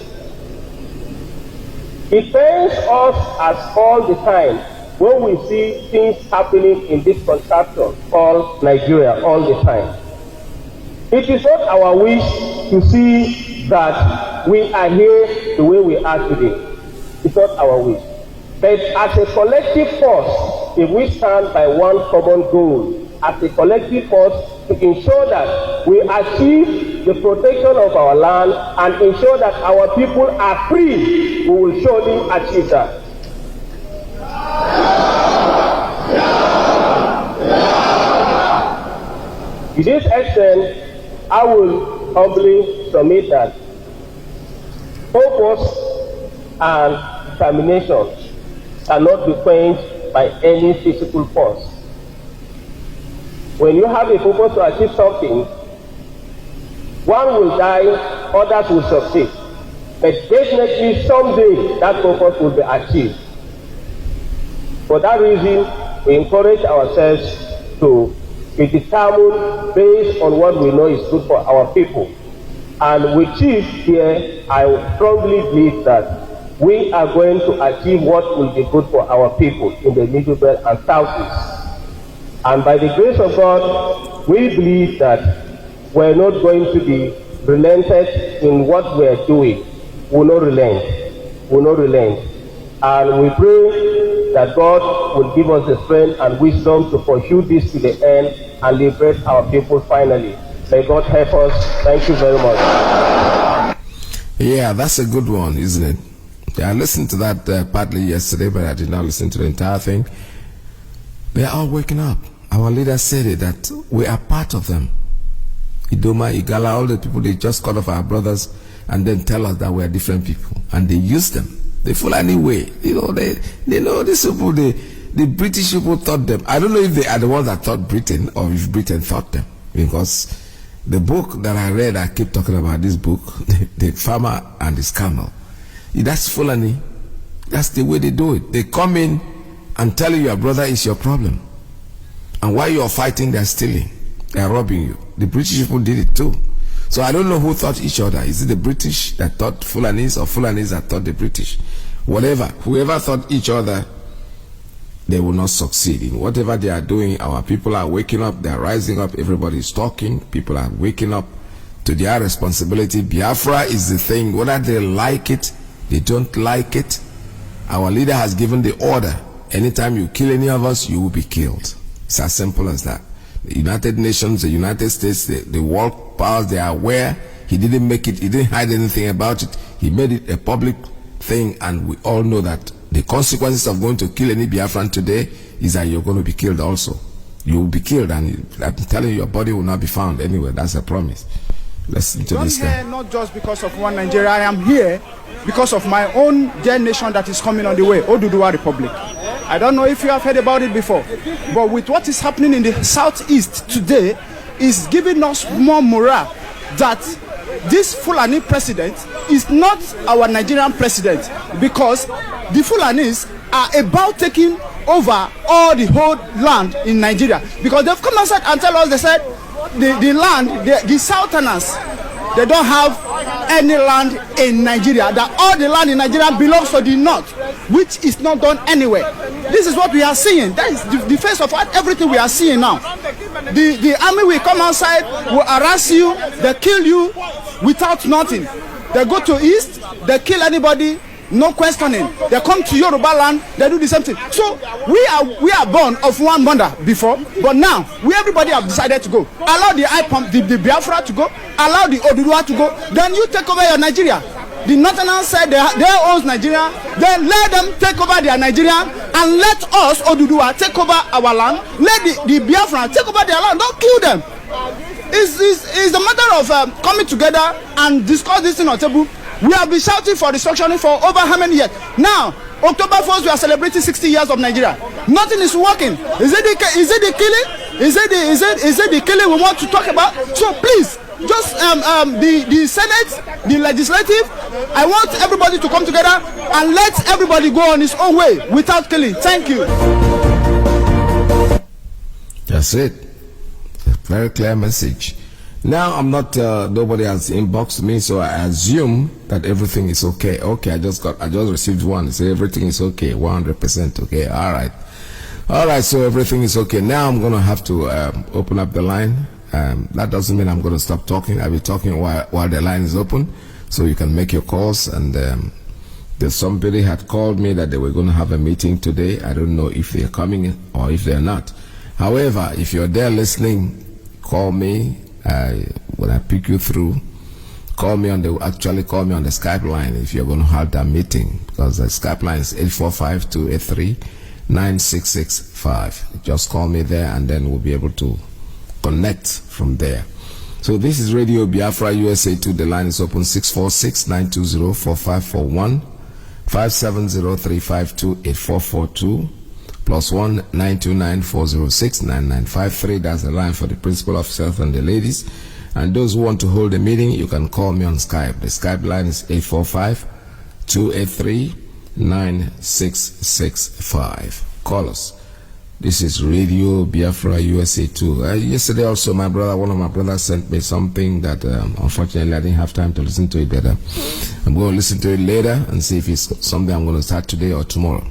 It pains us as all the time when we see things happening in this contraption called Nigeria all the time. It is not our wish to see that we are here the way we are today. It's not our wish. But as a collective force, if we stand by one common goal, as a collective force to ensure that we achieve the protection of our land and ensure that our people are free, we will surely achieve that. To this extent, I will humbly submit that purpose and determination cannot be quenched by any physical force. When you have a purpose to achieve something, one will die, others will succeed. But definitely someday that purpose will be achieved. For that reason, we encourage ourselves to be determined based on what we know is good for our people. And with Chief here, I strongly believe that we are going to achieve what will be good for our people in the Middle Belt and Southeast. And by the grace of God, we believe that we're not going to be relented in what we're doing. We'll not relent. We'll not relent. And we pray that God will give us the strength and wisdom to pursue this to the end and liberate our people finally. May God help us. Thank you very much. Yeah, that's a good one, isn't it? Yeah, I listened to that partly yesterday, but I did not listen to the entire thing. They are all waking up. Our leader said it, that we are part of them. Idoma, Igala, all the people, they just cut off our brothers and then tell us that we are different people. And they use them. They Fulani way. You know, they know these people, the British people taught them. I don't know if they are the ones that taught Britain or if Britain taught them. Because the book that I read, I keep talking about this book, the farmer and his camel. That's Fulani. That's the way they do it. They come in and tell you your brother is your problem. And while you are fighting, they are stealing. They are robbing you. The British people did it too. So I don't know who taught each other. Is it the British that taught Fulanis or Fulanis that taught the British? Whatever. Whoever taught each other, they will not succeed in whatever they are doing. Our people are waking up. They are rising up. Everybody is talking. People are waking up to their responsibility. Biafra is the thing. Whether they like it, they don't like it. Our leader has given the order. Anytime you kill any of us, you will be killed. It's as simple as that. The United Nations, the United States, the world powers, they are aware. He didn't make it, he didn't hide anything about it. He made it a public thing, and we all know that the consequences of going to kill any Biafran today is that you're going to be killed also. You will be killed, and I'm telling you, your body will not be found anywhere. That's a promise. Listen to this guy. I'm here not just because of one Nigeria. I am here because of my own dear nation that is coming on the way, Oduduwa Republic. I don't know if you have heard about it before, but with what is happening in the southeast today is giving us more morale that this Fulani president is not our Nigerian president, because the Fulanis are about taking over all the whole land in Nigeria, because they've come outside and tell us, they said the land, the southerners, they don't have any land in Nigeria, that all the land in Nigeria belongs to the north, which is not done anywhere. This is what we are seeing. That is the face of everything we are seeing now. The army will come outside, will harass you, they kill you without nothing. They go to east, they kill anybody, no questioning. They come to Yoruba land, they do the same thing. So we are born of one mother before, but now everybody have decided to go. Allow the Ipob, the Biafra to go, allow the Oduduwa to go, then you take over your Nigeria. The Northerners said they own Nigeria, then let them take over their Nigeria, and let us, Oduduwa, take over our land. Let the Biafra take over their land. Don't kill them. It's a matter of coming together and discuss this thing on table. We have been shouting for destruction for over how many years? Now, October 1st, we are celebrating 60 years of Nigeria. Nothing is working. Is it the killing? Is it the killing we want to talk about? So please, just the Senate, the legislative, I want everybody to come together and let everybody go on his own way without killing. Thank you. That's it. A very clear message. Now I'm not, nobody has inboxed me, so I assume that everything is okay. Okay, I just received one. Say everything is okay, 100% okay. All right. All right, so everything is okay. Now I'm going to have to open up the line. That doesn't mean I'm going to stop talking. I'll be talking while the line is open, so you can make your calls. And there's somebody had called me that they were going to have a meeting today. I don't know if they're coming or if they're not. However, if you're there listening, call me. When I pick you through, call me on the Skype line if you're going to have that meeting, because the Skype line is 845-283-9665. Just call me there, and then we'll be able to connect from there. So this is Radio Biafra USA 2. The line is open 646-920-4541, 570-352-8442, +1 929-406-9953. That's the line for the principal officers and the ladies. And those who want to hold a meeting, you can call me on Skype. The Skype line is 845-283-9665. Call us. This is Radio Biafra USA 2. Yesterday also, one of my brothers sent me something that unfortunately I didn't have time to listen to it better. I'm going to listen to it later and see if it's something I'm going to start today or tomorrow.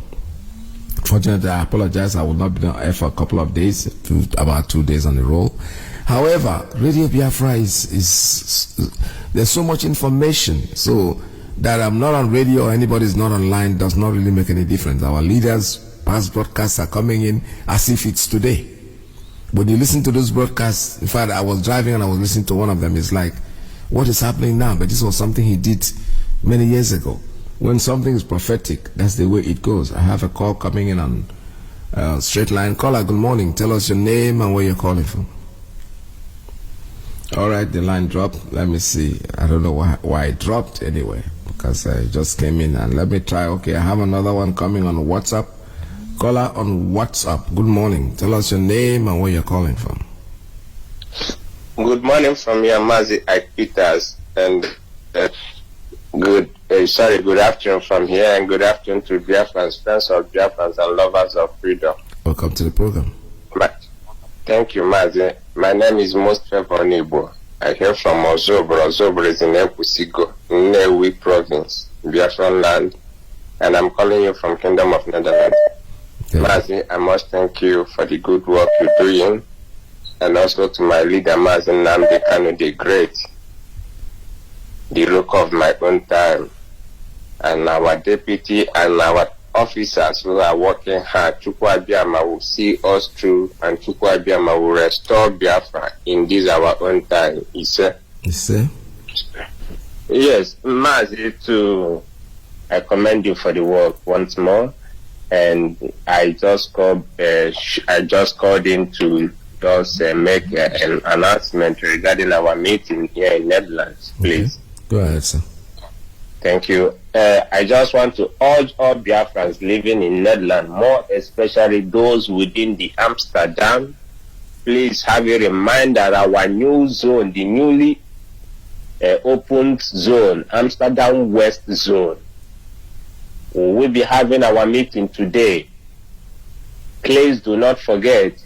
Fortunately, I apologize. I will not be on air for a couple of days, about 2 days on the roll. However, Radio Biafra is there's so much information, so that I'm not on radio or anybody's not online does not really make any difference. Our leaders' past broadcasts are coming in as if it's today. When you listen to those broadcasts, in fact, I was driving and I was listening to one of them. It's like, what is happening now? But this was something he did many years ago. When something is prophetic, that's the way it goes. I have a call coming in on straight line. Caller, good morning. Tell us your name and where you're calling from. All right, the line dropped. Let me see. I don't know why it dropped anyway, because I just came in. And let me try. Okay, I have another one coming on WhatsApp. Caller on WhatsApp. Good morning. Tell us your name and where you're calling from. Good morning from your Mazi, Peters, and good afternoon from here, and good afternoon to Biafrans, friends of Biafrans and lovers of freedom. Welcome to the program. Thank you, Mazi. My name is Most Favor Nibo. I hail from Ozobro. Ozobro is in Epusigo, Nnewi province, Biafran land, and I'm calling you from Kingdom of Netherlands. Okay. Mazi, I must thank you for the good work you're doing, and also to my leader, Mazi Nnamdi Kanu the Great, the look of my own time, and our deputy and our officers who are working hard. Chukwu Abiyama will see us through, and Chukwu Abiyama will restore Biafra in this our own time. Yes, Mazi, I commend you for the work once more, and I just called in to just make an announcement regarding our meeting here in Netherlands, please. Okay. Go ahead, sir. Thank you. I just want to urge all Biafrans living in Netherlands, more especially those within the Amsterdam, please have a reminder our new zone, the newly opened zone, Amsterdam West Zone. We will be having our meeting today. Please do not forget,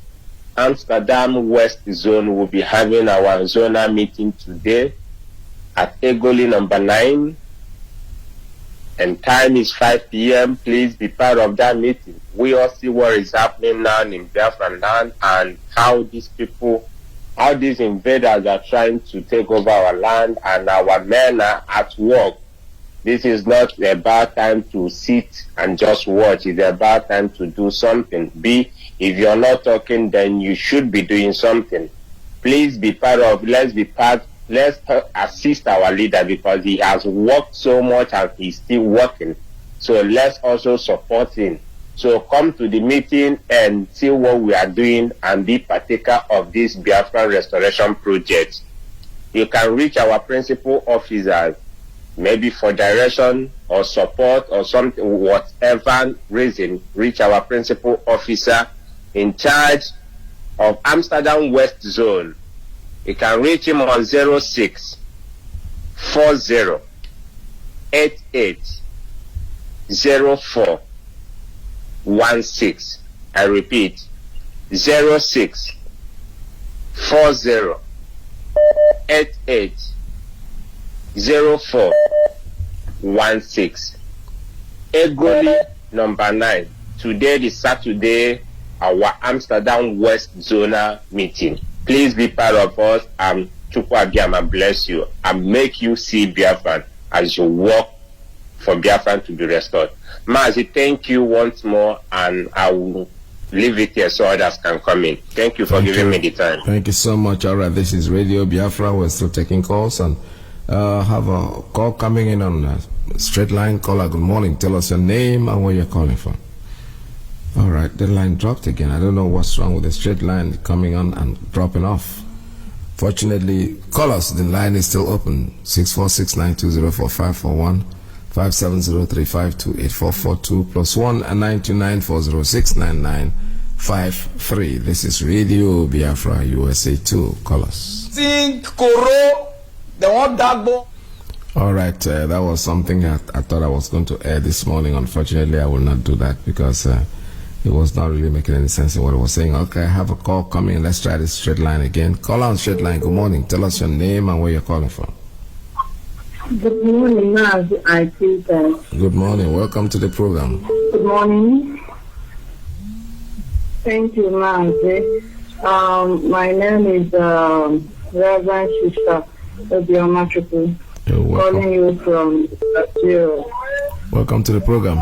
Amsterdam West Zone will be having our zonal meeting today at Egoli number 9. And time is 5 p.m. Please be part of that meeting. We all see what is happening now in Biafran land, and how these invaders are trying to take over our land, and our men are at work. This is not a bad time to sit and just watch. It's a bad time to do something. If you're not talking, then you should be doing something. Please be part of, let's assist our leader, because he has worked so much and he's still working. So let's also support him. So come to the meeting and see what we are doing and be partaker of this Biafra restoration project. You can reach our principal officers, maybe for direction or support or something, whatever reason. Reach our principal officer in charge of Amsterdam West Zone. You can reach him on 06 40 88 04 16. I repeat, 06 40 88 04 16. Egoli number 9. Today is Saturday, our Amsterdam West Zonal meeting. Please be part of us. Chukwu bless you and make you see Biafran as you work for Biafran to be restored. Mazi, thank you once more, and I will leave it here so others can come in. Thank you for giving me the time. Thank you so much. All right, this is Radio Biafra. We're still taking calls, and have a call coming in on straight line. Caller, good morning. Tell us your name and where you're calling from. All right, the line dropped again. I don't know what's wrong with the straight line coming on and dropping off. Fortunately, call us. The line is still open. 646-920-4541, 57035284442 +1 and 929-406-9953. This is Radio Biafra USA 2. Call us. Think Koro, the one Dagbo. All right, that was something I thought I was going to air this morning. Unfortunately, I will not do that because it was not really making any sense in what I was saying. Okay, I have a call coming. Let's try this straight line again. Call on straight line. Good morning. Tell us your name and where you're calling from. Good morning, Mazi. Iyke. Good morning. Welcome to the program. Good morning. Thank you, Mazi. My name is Reverend Sister Obioma Chukwu. You're welcome. Calling you from Rapture. Welcome to the program.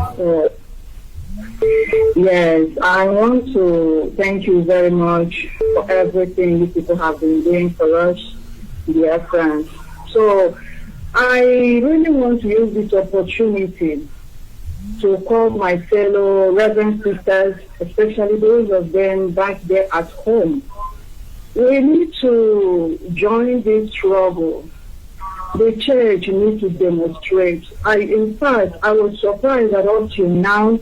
Yes, I want to thank you very much for everything you people have been doing for us, dear friends. So, I really want to use this opportunity to call my fellow Reverend sisters, especially those of them back there at home. We need to join this struggle. The church needs to demonstrate. In fact, I was surprised that up till now,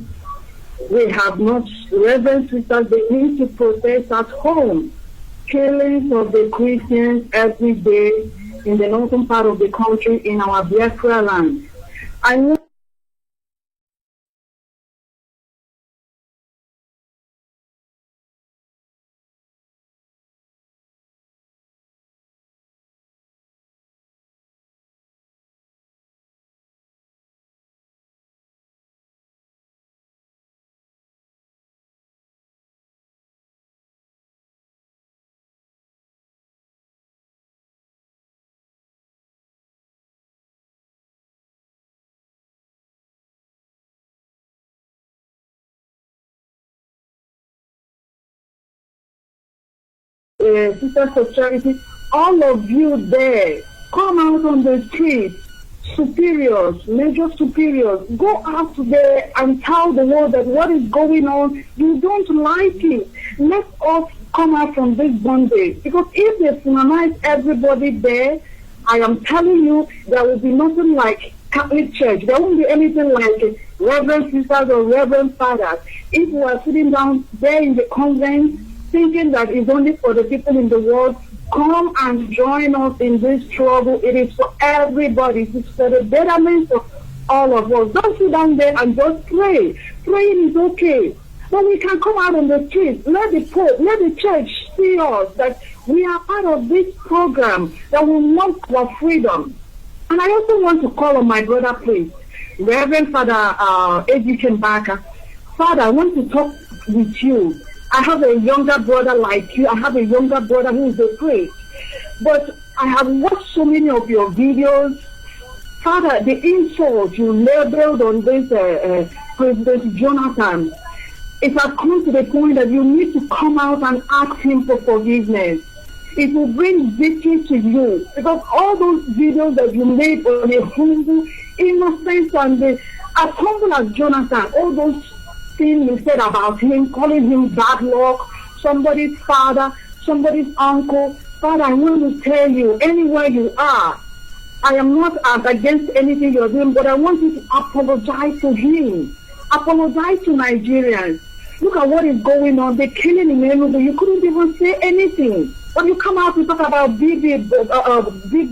we have not, Reverend sisters, they need to protest at home. Killings of the Christians every day in the northern part of the country in our Biafra land. I know Sisters of Charity, all of you there, come out on the street, superiors, major superiors, go out there and tell the world that what is going on, you don't like it. Let us come out from this bondage, because if they humanize everybody there, I am telling you, there will be nothing like Catholic Church. There won't be anything like Reverend Sisters or Reverend Fathers. If we are sitting down there in the convent, thinking that it's only for the people in the world, come and join us in this struggle. It is for everybody. It's for the betterment of all of us. Don't sit down there and just pray. Praying is okay. But we can come out on the streets. Let the Pope, let the church see us that we are part of this program that will want our freedom. And I also want to call on my brother, please, Reverend Father Iyke Baka. Father, I want to talk with you. I have a younger brother like you. I have a younger brother who is a priest. But I have watched so many of your videos. Father, the insult you labeled on this President Jonathan, it has come to the point that you need to come out and ask him for forgiveness. It will bring victory to you. Because all those videos that you made on a humble, innocent, and as humble as Jonathan, all those thing you said about him, calling him bad luck, somebody's father, somebody's uncle. Father, I want to tell you, anywhere you are, I am not against anything you're doing, but I want you to apologize to him. Apologize to Nigerians. Look at what is going on. They're killing in Enugu. You couldn't even say anything. But you come out to talk about Big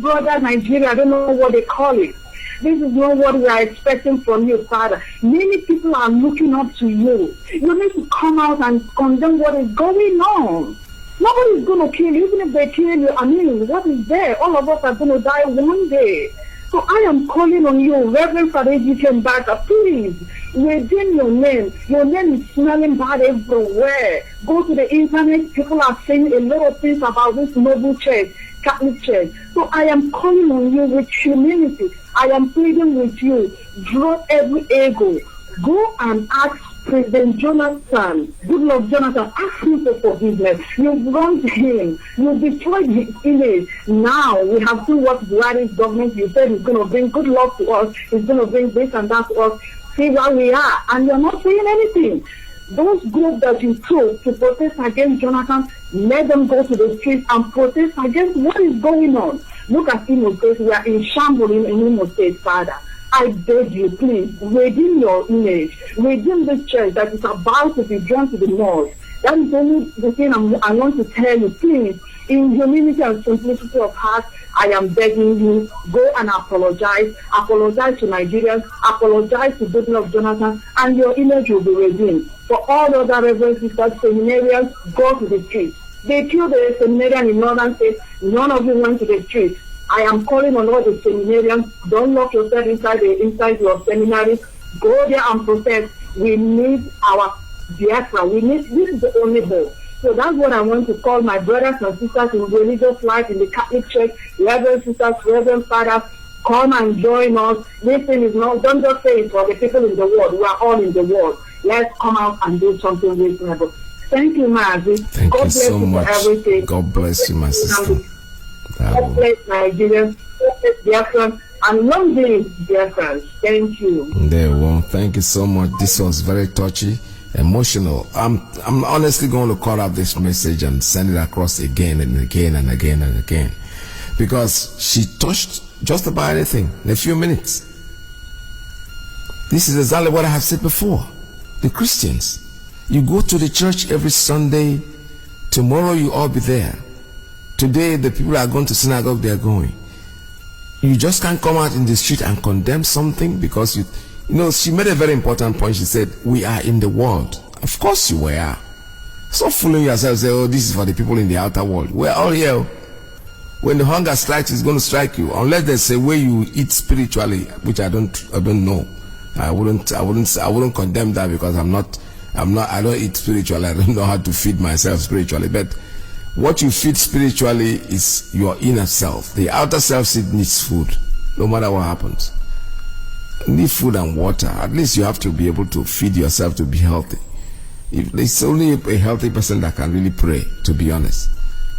Brother Nigeria. I don't know what they call it. This is not what we are expecting from you, Father. Many people are looking up to you. You need to come out and condemn what is going on. Nobody is going to kill you. Even if they kill you, I mean, what is there? All of us are going to die one day. So I am calling on you, Reverend Father Iyke Mbaka, please, redeem your name. Your name is smelling bad everywhere. Go to the internet, people are saying a lot of things about this noble church, Catholic Church. So I am calling on you with humility. I am pleading with you, drop every ego. Go and ask President Jonathan, Goodluck Jonathan, ask him for forgiveness. You've wronged him. You destroyed his image. Now we have seen what Buhari's government, you said is going to bring good luck to us. It's going to bring this and that to us. See where we are. And you're not saying anything. Those groups that you took to protest against Jonathan, let them go to the streets and protest against what is going on. Look at Imo State. We are in shambles in Imo State, Father. I beg you, please, redeem your image. Redeem this church that is about to be drawn to the mosque. That is only the thing I want to tell you. Please, in humility and simplicity of heart, I am begging you, go and apologize. Apologize to Nigerians. Apologize to Goodluck Jonathan, and your image will be redeemed. For all the other reverend sisters, seminarians, go to the streets. They killed the seminarian in northern states. None of you went to the streets. I am calling on all the seminarians, don't lock yourself inside your seminaries. Go there and protest. We need our Biafra. This is the only hope. So that's what I want to call my brothers and sisters in religious life in the Catholic Church, reverend sisters, reverend fathers, come and join us. This thing is not, don't just say it for the people in the world. We are all in the world. Let's come out and do something reasonable. Thank you, Mazi. Thank God you bless so you much. for everything. God bless you, my sister. God bless Nigerians, God bless Biafrans, and long live Biafrans. Thank you. There, well, thank you so much. This was very touchy, emotional. I'm honestly going to call out this message and send it across again and again and again and again, because she touched just about anything in a few minutes. This is exactly what I have said before. The Christians, you go to the church every Sunday. Tomorrow you all be there. Today the people are going to synagogue, they are going. You just can't come out in the street and condemn something because you know, she made a very important point. She said, we are in the world. Of course you were. Stop fooling yourself, say, oh, this is for the people in the outer world. We're all here. When the hunger strikes, it's going to strike you. Unless there's a way you eat spiritually, which I don't know. I wouldn't condemn that, because I don't eat spiritually. I don't know how to feed myself spiritually. But what you feed spiritually is your inner self. The outer self needs food, no matter what happens. You need food and water. At least you have to be able to feed yourself to be healthy. It's only a healthy person that can really pray, to be honest.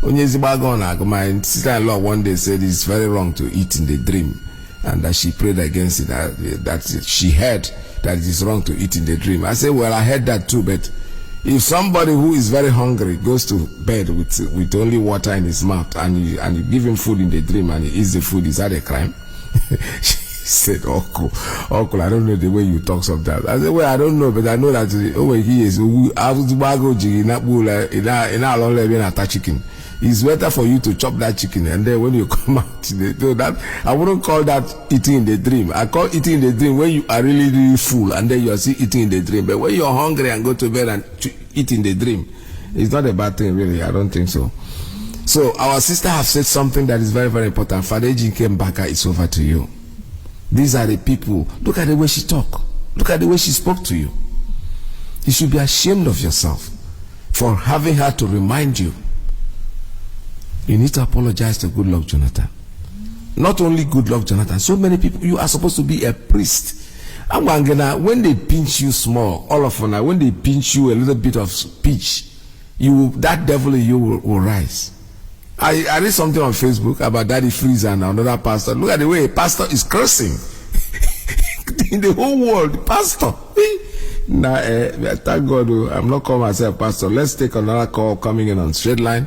My sister-in-law one day said it's very wrong to eat in the dream, and that she prayed against it, that she heard that it is wrong to eat in the dream. I said, well, I heard that too, but if somebody who is very hungry goes to bed with only water in his mouth, and you give him food in the dream and he eats the food, is that a crime? She said, Uncle, I don't know the way you talk sometimes. I said, well, I don't know, but I know that he is chicken. It's better for you to chop that chicken, and then when you come out, I wouldn't call that eating in the dream. I call eating in the dream when you are really, really full, and then you are still eating in the dream. But when you're hungry and go to bed and eat in the dream, it's not a bad thing, really. I don't think so. So our sister have said something that is very, very important. Father Iyke Mbaka, it's over to you. These are the people. Look at the way she talked. Look at the way she spoke to you. You should be ashamed of yourself for having her to remind you. You need to apologize to Goodluck Jonathan. Not only Goodluck Jonathan, so many people. You are supposed to be a priest. When they pinch you small, all of them, when they pinch you a little bit of speech, that devil in you will rise. I read something on Facebook about Daddy Freeze and another pastor. Look at the way a pastor is cursing in the whole world. Pastor. Thank God I'm not calling myself pastor. Let's take another call coming in on straight line.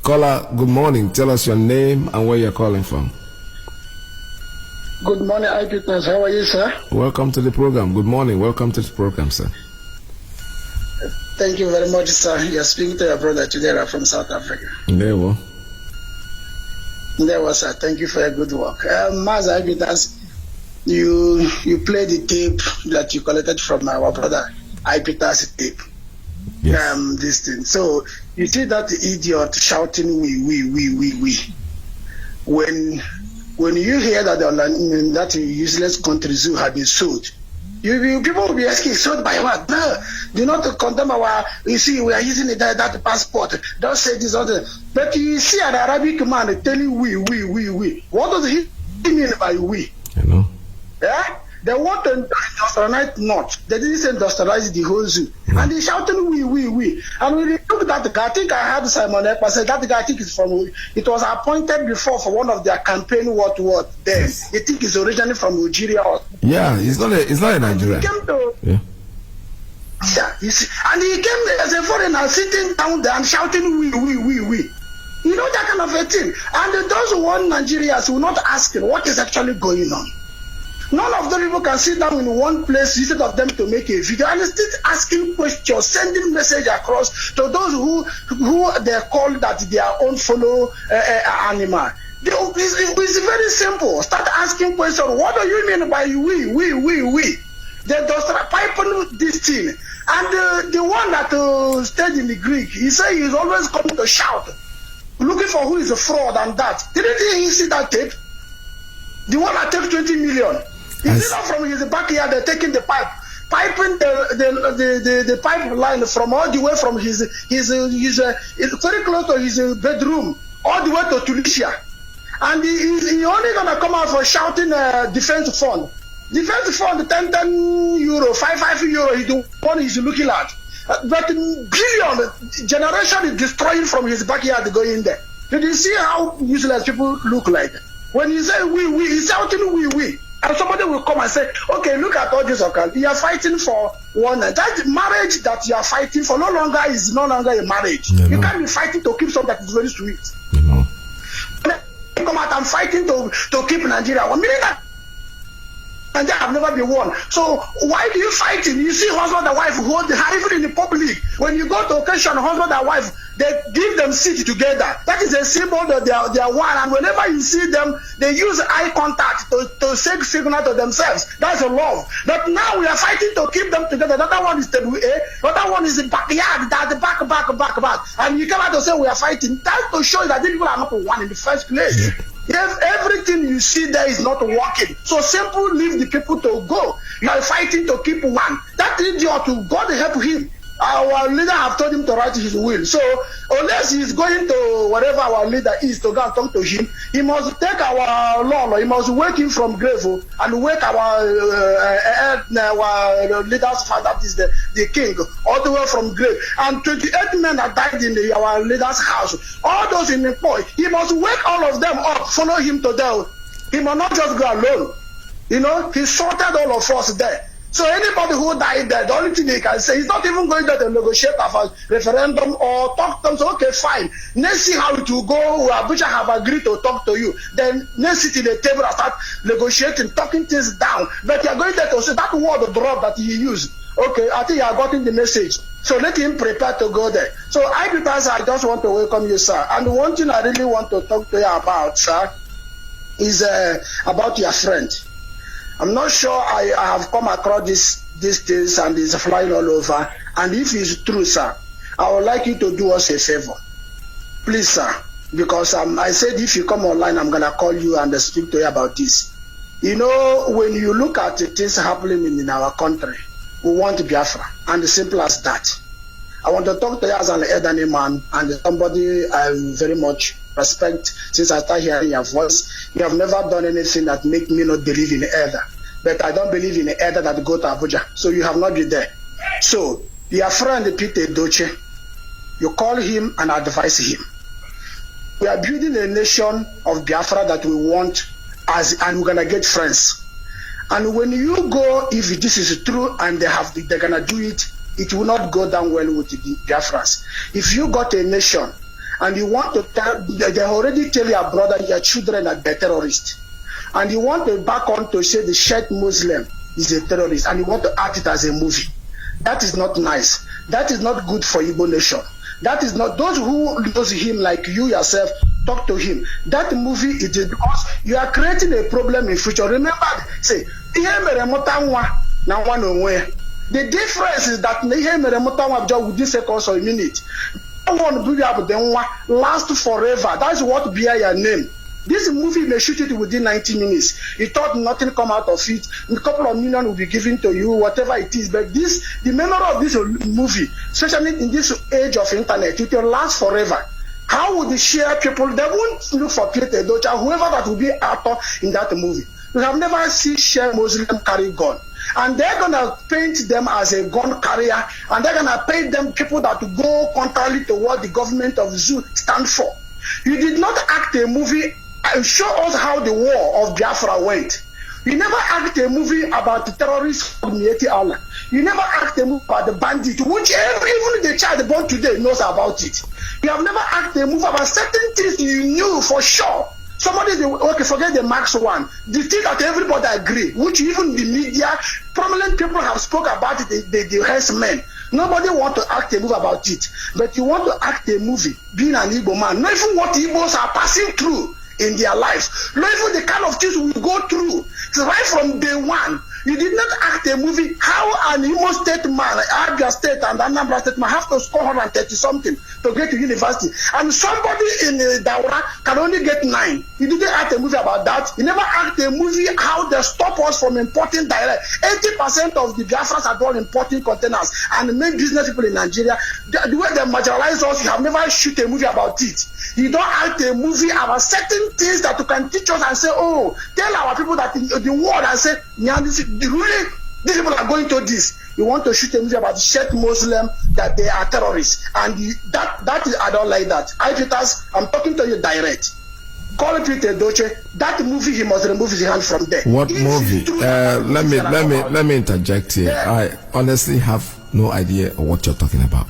Caller, good morning. Tell us your name and where you're calling from. Good morning, Eyewitness. How are you, sir? Welcome to the program. Good morning. Welcome to the program, sir. Thank you very much, sir. You're speaking to your brother together from South Africa. There we go, sir. Thank you for your good work. Mazi, Eyewitness, you played the tape that you collected from our brother Eyewitness tape. Yes. This thing. So you see that idiot shouting we when when you hear that that useless country zoo had been sold, people will be asking, sold by what? No, do not condemn our, you see, we are using that passport. Don't say this other. But you see an Arabic man telling we. What does he mean by we? I know. Yeah? They want to industrialize not. They didn't say industrialize the whole zoo. And they shouting we. And when you look at that guy, I think I heard Simon Ekpa say that guy, I think it's from, it was appointed before for one of their campaign what there. I think it's originally from Nigeria. Yeah, it's not a Nigerian. Yeah, you see, and he came there as a foreigner sitting down there and shouting we. You know that kind of a thing. And those who want Nigerians will not ask what is actually going on. None of the people can sit down in one place instead of them to make a video and still asking questions, sending message across to those who they call that their own fellow animal. It's very simple. Start asking questions. What do you mean by we? They just start piping this thing. And the one that stayed in the Greek, he said he's always coming to shout, looking for who is a fraud and that. Didn't he see that tape? The one that took 20 million. Is it not from his backyard? They're taking the piping the pipeline from all the way from his very close to his bedroom, all the way to Tunisia, and he only gonna come out for shouting defense fund, 10 euro, 5 euro. Is the one he's looking at, but billion generation is destroying from his backyard going there. Did you see how useless people look like? When you say we, he's shouting we. And somebody will come and say, okay, look at all this. Okay, you are fighting for one. That marriage that you are fighting for is no longer a marriage. You can't be fighting to keep something that is very sweet. You come out and fighting to keep Nigeria. 1 million and they have never been won. So why do you fight him? You see husband and wife hold the hand even in the public. When you go to occasion, husband and wife, they give them seat together. That is a symbol that they are one. And whenever you see them, they use eye contact to say signal to themselves. That's a love. But now we are fighting to keep them together. The other one is the other one is the backyard, the back. And you come out to say we are fighting. That's to show that these people are not one in the first place. If everything you see there is not working, so simple, leave the people to go. You are fighting to keep one. That idiot, God help him. Our leader have told him to write his will. So unless he is going to wherever our leader is to go and talk to him, he must take our law. He must wake him from grave and wake our leader's father, that is the king, all the way from grave. And 28 men that died in our leader's house, all those in employ, he must wake all of them up, follow him to there. He must not just go alone. You know, he sorted all of us there. So anybody who died there, the only thing they can say is not even going there to negotiate a referendum or talk to them. So okay, fine. Let's see how it will go. Abuja have agreed to talk to you. Then let's sit in the table and start negotiating, talking things down. But you are going there to say that word drop that he used. Okay, I think you have gotten the message. So let him prepare to go there. So I just want to welcome you, sir. And one thing I really want to talk to you about, sir, is about your friend. I'm not sure I have come across these things and it's flying all over. And if it's true, sir, I would like you to do us a favor. Please, sir, because I said if you come online, I'm going to call you and speak to you about this. You know, when you look at things happening in our country, we want Biafra. And as simple as that. I want to talk to you as an elderly man and somebody I very much respect since I started hearing your voice. You have never done anything that make me not believe in elder. But I don't believe in elder that go to Abuja. So you have not been there. So your friend Peter Doche, you call him and advise him. We are building a nation of Biafra that we want and we're gonna get friends. And when you go, if this is true and they're gonna do it, it will not go down well with the Biafrans. If you got a nation and you want to tell, they already tell your brother, your children are the terrorists, and you want to back on to say the Sheikh Muslim is a terrorist, and you want to act it as a movie, that is not nice. That is not good for Igbo nation. That is not, those who knows him like you yourself, talk to him. That movie is because you are creating a problem in future. Remember, say, the difference is that within seconds or a minute, one last forever. That's what bear your name. This movie may shoot it within 90 minutes. You thought nothing come out of it. A couple of million will be given to you, whatever it is. But the memory of this movie, especially in this age of internet, it will last forever. How would the share people? They won't look for Peter Docha, whoever that will be actor in that movie. We have never seen share Muslim carry gun. And they're gonna paint them as a gun carrier, and they're gonna paint them people that go contrary to what the government of Zoo stand for. You did not act a movie and show us how the war of Biafra went. You never act a movie about the terrorists of Mieti Allah. You never act a movie about the bandit, which even the child born today knows about it. You have never act a movie about certain things you knew for sure. Somebody, okay, forget the Max one. The thing that everybody agree, which even the media, prominent people have spoke about it, the herdsmen. Nobody want to act a movie about it. But you want to act a movie, being an Igbo man, not even what Igbos are passing through in their lives, not even the kind of things we go through. So right from day one, you did not act a movie how an Imo State man, Abia State and Anambra State man have to score 130 something to get to university. And somebody in Daura can only get 9. You didn't act a movie about that. You never act a movie how they stop us from importing direct. 80% of the Biafrans are all importing containers and the main business people in Nigeria. The way they marginalize us, you have never shoot a movie about it. You don't act a movie about certain things that you can teach us and say, oh, tell our people that in the world and say, yeah, really, these people are going to this. You want to shoot a movie about Sheikh Muslim that they are terrorists, and that is, I don't like that. I'm talking to you direct. Call Peter Doche. That movie, he must remove his hand from there. What movie? Let me interject here. Yeah. I honestly have no idea of what you're talking about.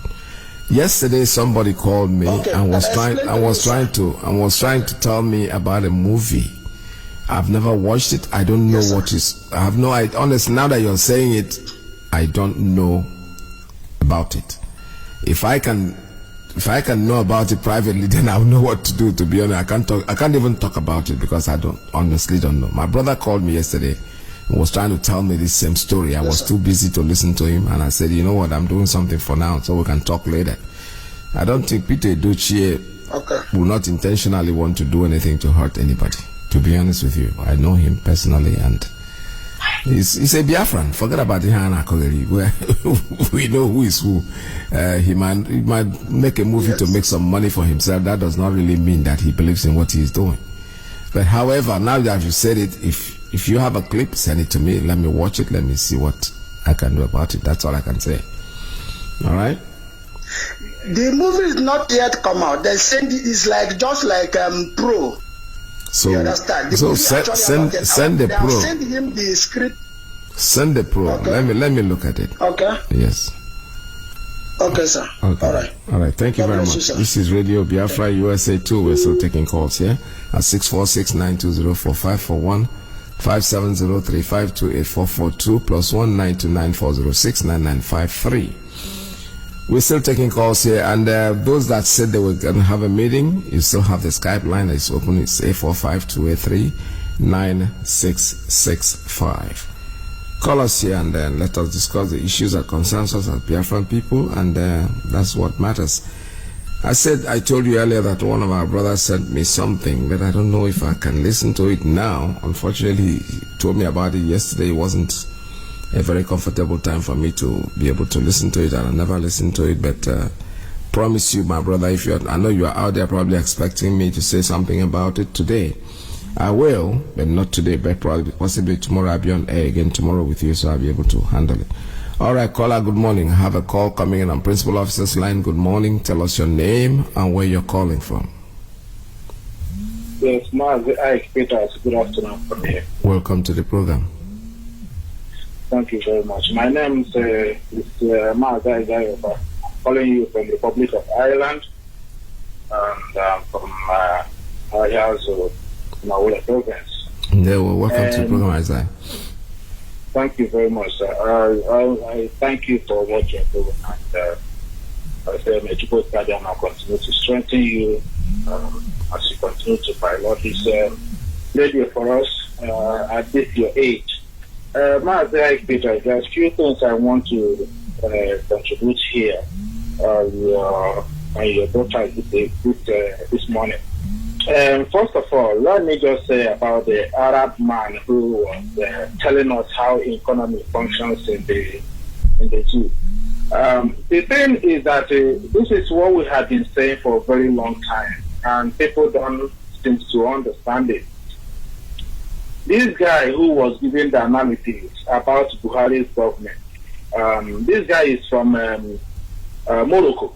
Yesterday, somebody called me and was trying to tell me about a movie. I've never watched it. I don't know what is. I have no idea. Honestly, now that you're saying it, I don't know about it. If I can know about it privately, then I'll know what to do. To be honest, I can't even talk about it because I honestly don't know. My brother called me yesterday and was trying to tell me this same story. I was too busy to listen to him, and I said, you know what, I'm doing something for now, so we can talk later. I don't think Peter Edochie will not intentionally want to do anything to hurt anybody. To be honest with you, I know him personally, and he's a Biafran. Forget about Ihana Kogeri. We know who is who. He might make a movie to make some money for himself. That does not really mean that he believes in what he is doing. But however, now that you said it, if you have a clip, send it to me. Let me watch it. Let me see what I can do about it. That's all I can say. All right. The movie is not yet come out. They send it is like just like Pro. So, you understand? So send the Pro. Send him the script. Send the Pro. Okay. Let me look at it. Okay. Yes. Okay, sir. Okay. All right. All right. Thank you very much. This is Radio Biafra USA 2. We're still taking calls here at 646-920-4541, 570-352-8442 +192-9406-9953. We're still taking calls here, and those that said they were going to have a meeting, you still have the Skype line that is open. It's 845-283-9665. Call us here and let us discuss the issues that concerns us as Biafran people, and that's what matters. I told you earlier that one of our brothers sent me something, but I don't know if I can listen to it now. Unfortunately, he told me about it yesterday. It wasn't a very comfortable time for me to be able to listen to it, and I never listened to it, but promise you, my brother, I know you are out there probably expecting me to say something about it today. I will, but not today, but possibly tomorrow. I'll be on air again tomorrow with you, so I'll be able to handle it. All right, caller, good morning. I have a call coming in on Principal Officer's line. Good morning. Tell us your name and where you're calling from. Yes, Mazi, Iyke, Peters. Good afternoon from here. Welcome to the program. Thank you very much. My name is Mazi, Iyke, calling you from the Republic of Ireland, and from Ayazo, Mawula province. Yeah, well, welcome to the program, Isaiah. Thank you very much, sir. I thank you for what you're doing, and I say may Chico Kadiama continue to strengthen you as you continue to pilot this radio for us at this your age. Mazi, Peter, there's a few things I want to contribute here. Your daughter this morning. First of all, let me just say about the Arab man who was telling us how economy functions in the zoo. The thing is that this is what we have been saying for a very long time, and people don't seem to understand it. This guy who was giving the analysis about Buhari's government, this guy is from Morocco.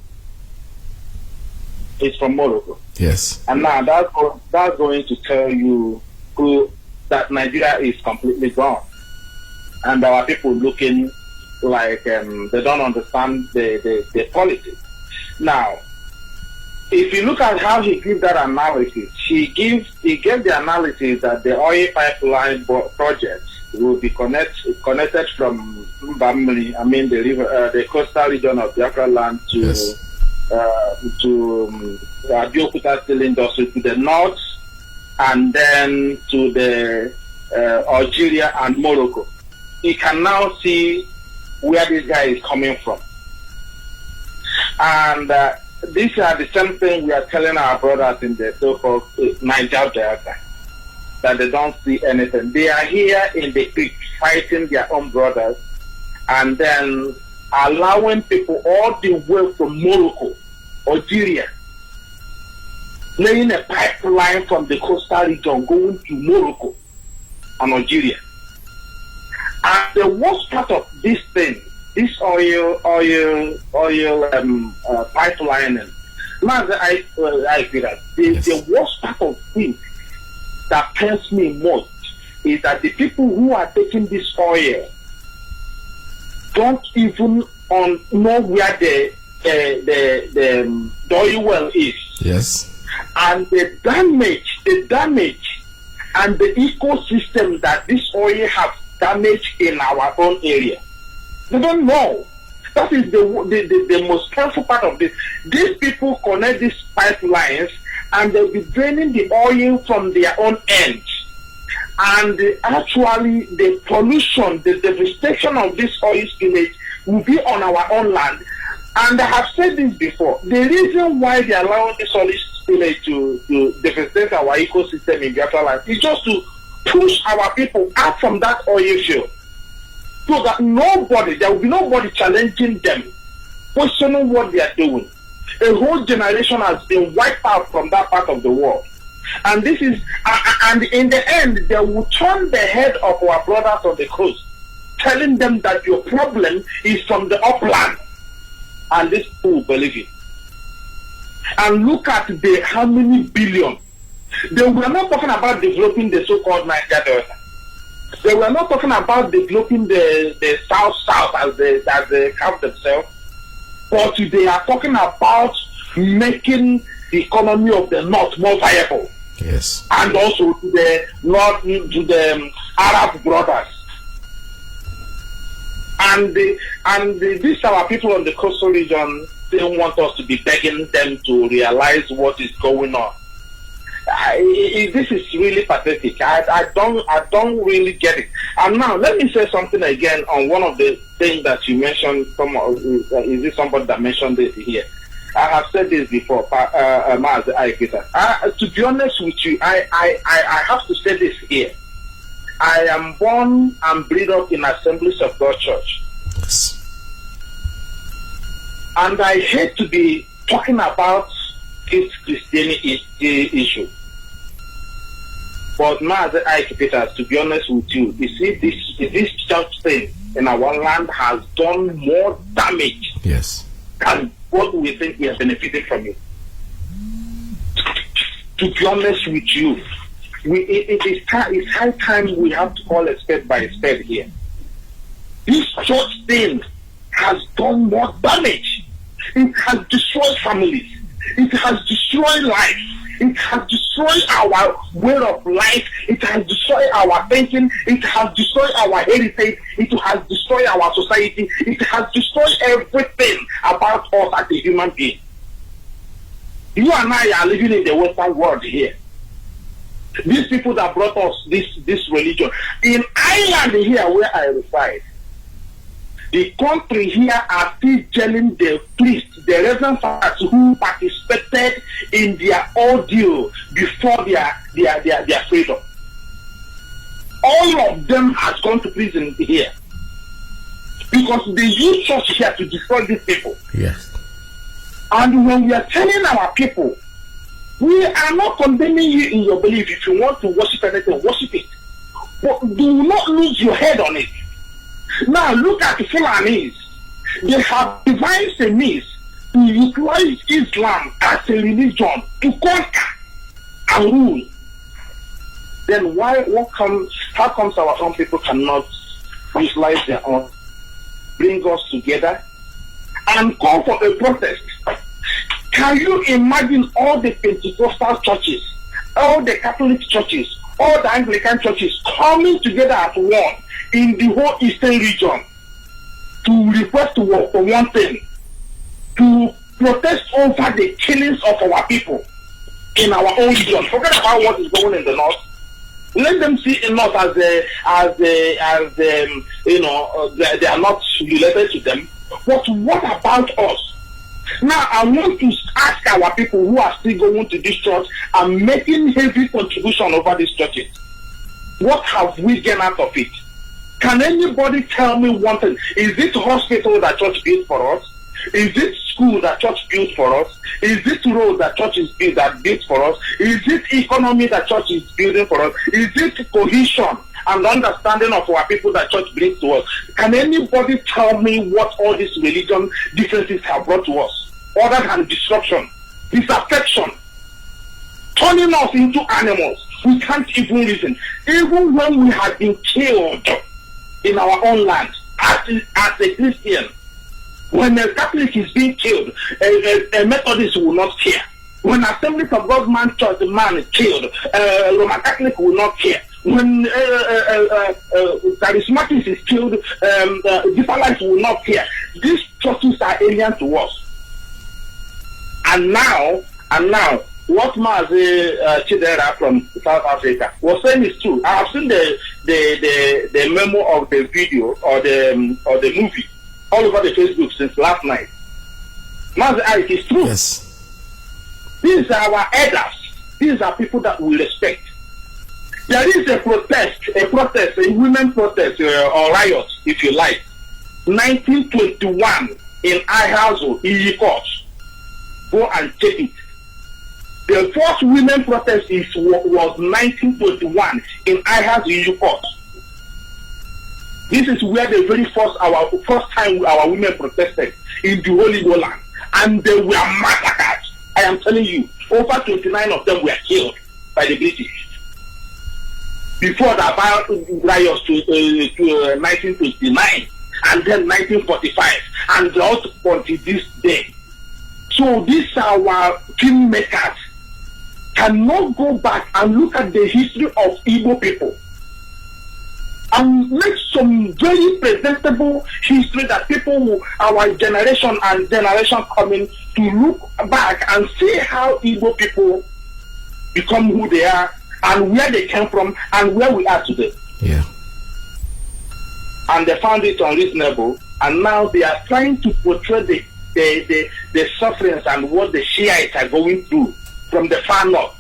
He's from Morocco. Yes. And now that's going to tell you that Nigeria is completely gone. And our people looking like they don't understand the politics. Now, if you look at how he gives that analysis, he gave the analysis that the oil pipeline project will be connected from Mbamli, the river, the coastal region of Biafra land to Abeokuta Steel Industry to the north, and then to the Algeria and Morocco. You can now see where this guy is coming from. And these are the same thing we are telling our brothers in the so-called Niger Delta, that they don't see anything. They are here in the creek fighting their own brothers, and then allowing people all the way from Morocco, Algeria, laying a pipeline from the coastal region going to Morocco and Algeria. And the worst part of this thing, this oil pipelining, now I feel that the worst part of things that pains me most is that the people who are taking this oil don't even know where the oil well is. Yes. And the damage and the ecosystem that this oil has damaged in our own area. They don't know. That is the most painful part of this. These people connect these pipelines and they'll be draining the oil from their own end. And actually the pollution, the devastation of this oil spillage will be on our own land. And I have said this before. The reason why they are allowing this oil spillage to devastate our ecosystem in Biafra land is just to push our people out from that oil field, so that there will be nobody challenging them, questioning what they are doing. A whole generation has been wiped out from that part of the world. And this is, and in the end, they will turn the head of our brothers on the coast, telling them that your problem is from the upland. And these people will believe it. And look at how many billion. They were not talking about developing the so-called Niger Delta. They were not talking about developing the South as they have themselves. But they are talking about making the economy of the North more viable. Yes. And also to the North, to the Arab brothers. And these our people on the coastal region, they want us to be begging them to realize what is going on. This is really pathetic. I don't really get it. And now let me say something again on one of the things that you mentioned. Is this somebody that mentioned this here? I have said this before, Mazi, Iyke. To be honest with you, I have to say this here. I am born and bred up in Assemblies of God Church. Yes. And I hate to be talking about this Christianity issue. But Mazi, Iyke, to be honest with you, you see, this church thing in our land has done more damage than what we think we have benefited from it. To be honest with you, it's high time we have to call a spade by a spade here. This church thing has done more damage. It has destroyed families. It has destroyed life. It has destroyed our way of life. It has destroyed our thinking. It has destroyed our heritage. It has destroyed our society. It has destroyed everything about us as a human being. You and I are living in the Western world here. These people that brought us this religion. In Ireland here where I reside, the country here are still telling the priests, the reverend fathers who participated in their ordeal before their freedom. All of them has gone to prison here because they use church here to destroy these people. Yes. And when we are telling our people, we are not condemning you in your belief. If you want to worship anything, worship it. But do not lose your head on it. Now look at the Fulanis. They have devised a means to utilize Islam as a religion to conquer and rule. Then how comes our own people cannot utilize their own, bring us together and call for a protest? Can you imagine all the Pentecostal churches, all the Catholic churches, all the Anglican churches coming together as one in the whole Eastern region to request to work for one thing, to protest over the killings of our people in our own region? Forget about what is going in the north. Let them see in north as they are not related to them. But what about us? Now I want to ask our people who are still going to this church and making heavy contribution over these churches, what have we gained out of it? Can anybody tell me one thing? Is it hospital that church built for us? Is it school that church built for us? Is it road that church is built for us? Is it economy that church is building for us? Is it cohesion and understanding of our people that church brings to us? Can anybody tell me what all these religion differences have brought to us, other than destruction, disaffection, turning us into animals? We can't even reason. Even when we have been killed in our own land as a Christian, when a Catholic is being killed, a Methodist will not care. When Assemblies of God church man is killed, Roman Catholic will not care. When charismatics is killed, Deeper Life will not care. These churches are alien to us. And now, what Mazi Chidera from South Africa was saying is true. I have seen the memo of the video or the movie all over the Facebook since last night. Mazi, it is true. Yes. These are our elders. These are people that we respect. There is a protest, a women protest or riot, if you like. 1921 in Ihazo, Iyke. Go and check it. The first women protest was 1921 in Ihazo, Iyke. This is where the very first time our women protested in the Holy Land, and they were massacred. I am telling you, over 29 of them were killed by the British. Before the riots to 1929, and then 1945, and not until this day. So these are our kingmakers. Cannot go back and look at the history of Igbo people and make some very presentable history that people, our generation and generation coming, to look back and see how Igbo people become who they are and where they came from and where we are today. Yeah. And they found it unreasonable, and now they are trying to portray the sufferings and what the Shiites are going through from the far north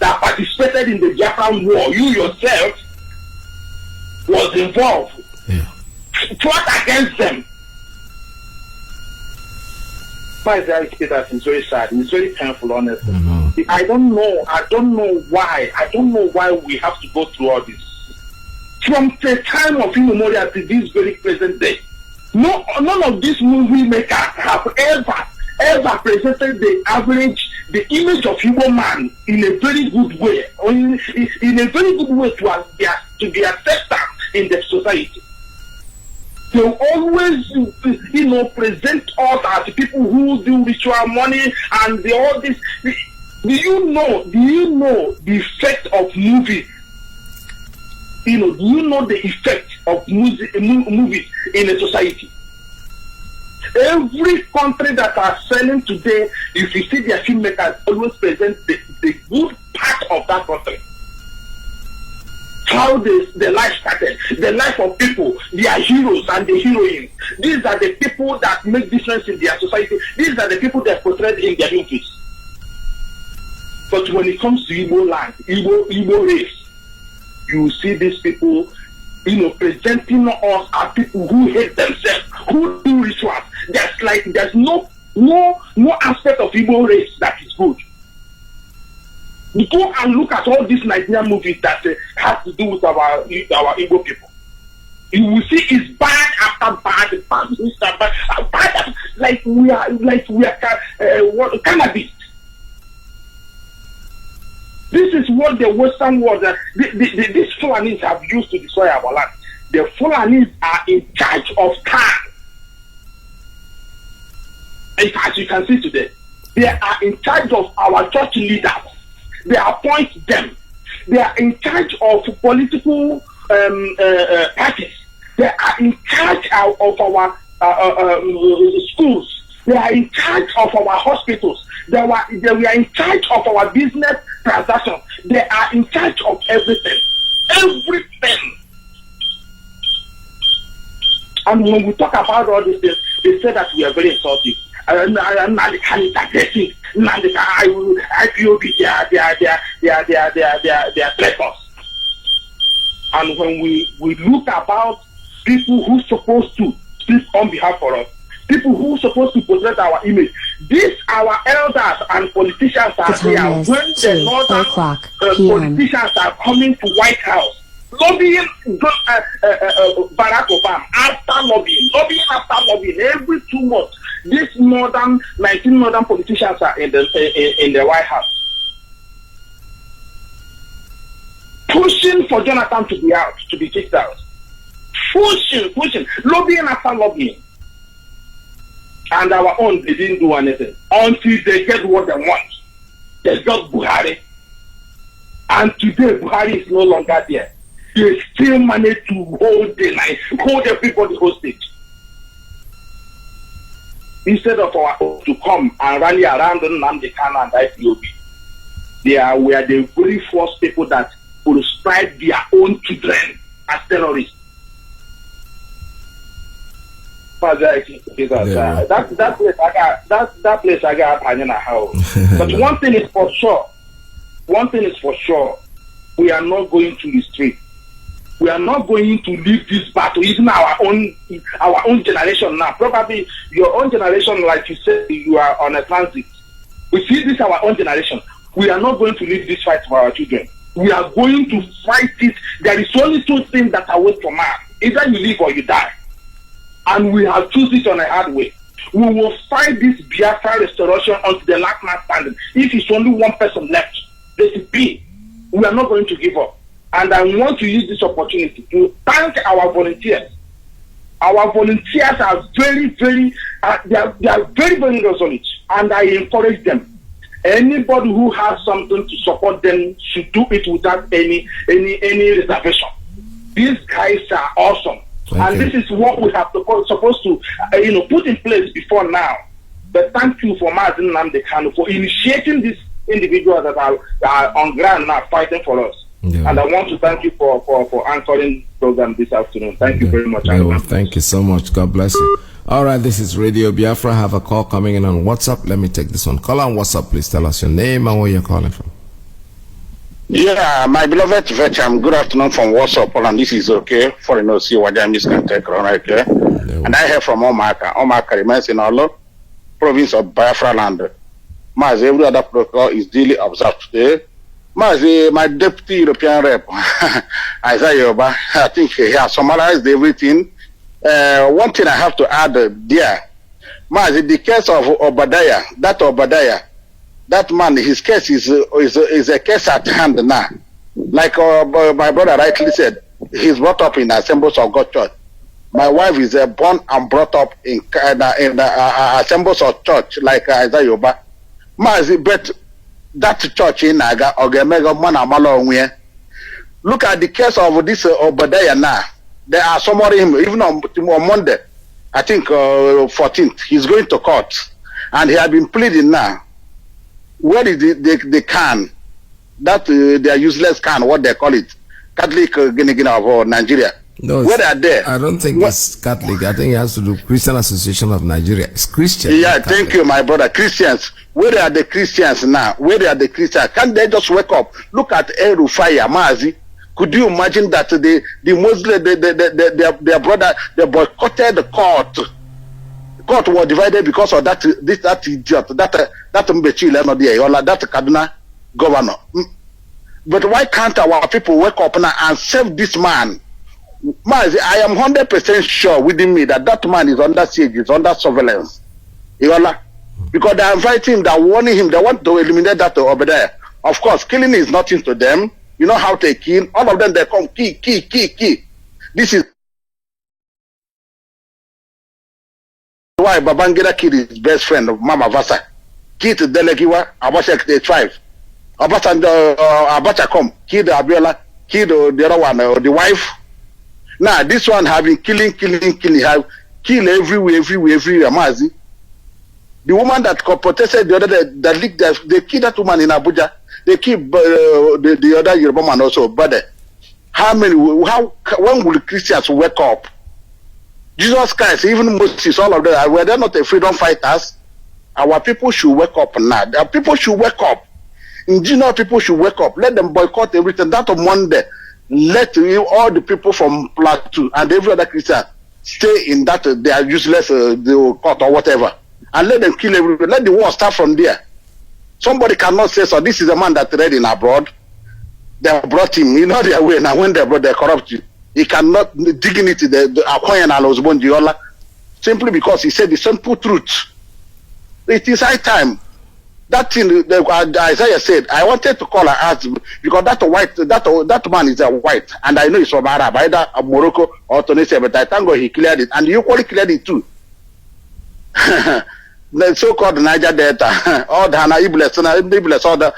that participated in the Biafran war. You yourself was involved. Yeah. Fought against them. That is very sad. It's very painful, honestly. I don't know why we have to go through all this. From the time of immemorial to this very present day, none of these movie makers have ever presented the image of human man in a very good way, or in a very good way to be accepted in the society. They always, present us as people who do ritual money and all this. Do you know the effect of movies? Do you know the effect of movies in a society? Every country that are selling today, if you see their filmmakers always present the good part of that country. How the life started, the life of people, their heroes and the heroines. These are the people that make difference in their society. These are the people that portrayed in their movies. But when it comes to Igbo land, Igbo race, you see these people, presenting us as people who hate themselves, who do rituals. There's no aspect of Igbo race that is good. You go and look at all these Nigerian movies that has to do with our Igbo people. You will see it's bad after bad, like we are cannabis. This is what the Western world, these Fulanis have used to destroy our land. The Fulanis are in charge of town. As you can see today, they are in charge of our church leaders. They appoint them. They are in charge of political parties. They are in charge of our schools. They are in charge of our hospitals. They are in charge of our business transactions. They are in charge of everything. Everything. And when we talk about all these things, they say that we are very insulting. IPOB, they are traitors. And when we look about people who are supposed to speak on behalf of us, people who are supposed to protect our image, these our elders and politicians are there when the northern politicians are coming to White House, lobbying Barack Obama, after lobbying every 2 months. These 19 northern politicians are in the White House, pushing for Jonathan to be out, to be kicked out, pushing, lobbying after lobbying. And our own, they didn't do anything until they get what they want. They got Buhari, and today Buhari is no longer there. They still manage to hold everybody hostage. Instead of our own to come and rally around Nnamdi Kanu and IPOB, they were the very first people that would strike their own children as terrorists. That place I got opinion on how. But one thing is for sure, we are not going to the street. We are not going to leave this battle. Even our own generation now. Probably your own generation, like you said, you are on a transit. We see this our own generation. We are not going to leave this fight for our children. We are going to fight it. There is only 2 things that are wait for man. Either you live or you die. And we have chosen it on a hard way. We will fight this Biafra restoration until the last man standing. If it's only one person left, let it be. We are not going to give up. And I want to use this opportunity to thank our volunteers. Our volunteers are very, very, they are very, very resolute. And I encourage them. Anybody who has something to support them should do it without any reservation. These guys are awesome. This is what we have supposed to, put in place before now. But thank you for Mazi Nnamdi Kanu for initiating these individuals that are on ground now fighting for us. Yeah. And I want to thank you for answering the program this afternoon. Thank you very much. Well, thank you so much. God bless you. All right, this is Radio Biafra. I have a call coming in on WhatsApp. Let me take this one. Call on WhatsApp, please. Tell us your name and where you're calling from. Yeah, my beloved veteran, good afternoon from WhatsApp, and this is okay for see what I'm can take on right here. And I hear from Omaka. Omaka remains in Olo, province of Biafra land. Mazi, every other protocol is duly observed today. Mazi, my deputy European rep, Isaiah, I think he has summarized everything. One thing I have to add there, Mazi, the case of Obadiah, that man, his case is a case at hand now. Like my brother rightly said, he's brought up in the Assemblies of God Church. My wife is born and brought up in Assemblies of Church, like Isaiah. Mazi, but that church in Naga, Ogemega Man, look at the case of this Obadiah now. There are somebody, even on Monday, I think 14th, he's going to court. And he has been pleading now. Where is the can, that their useless can, what they call it, Catholic Guinea of Nigeria. No, where are they? I don't think it's Catholic. I think it has to do Christian Association of Nigeria. It's Christian. Yeah, thank you, my brother. Christians. Where are the Christians now? Where are the Christians? Can't they just wake up? Look at Rufai, Mazi. Could you imagine that the Muslim, their brother, they boycotted the court? The court was divided because of that idiot, that Mbechile, that Kaduna governor. But why can't our people wake up now and save this man? Mazi, I am 100% sure within me that man is under siege, is under surveillance. Because they are inviting him, they are warning him, they want to eliminate that over there. Of course, killing is nothing to them. You know how they kill. All of them, they come, kill. This is why Babangida killed his best friend, Mama Vasa. Killed Delegiwa, Abacha the tribe. Abacha come, killed Abiola, killed the other one, the wife. Now, this one have been killing, have killed everywhere, Mazi. The woman that protested the other day, they killed that woman in Abuja. They killed the other Yoruba man also. But when will Christians wake up? Jesus Christ, even Moses, all of them, were they not the freedom fighters? Our people should wake up now. Our people should wake up. Indigenous people should wake up. Let them boycott everything. That on Monday, let all the people from Plateau and every other Christian stay in that they are useless the court or whatever. And let them kill everybody. Let the war start from there. Somebody cannot say, so this is a man that read in abroad. They brought him, you know their way. Now when they brought, they corrupt you. He cannot dignity the Akoyan Alosbon Diola simply because he said the simple truth. It is high time. That thing Isaiah said, I wanted to call and ask because that man is a white, and I know he's from Arab, either Morocco or Tunisia, but I thank God he cleared it, and he equally cleared it too. The so-called Niger Delta, all the Hana Ibles, all the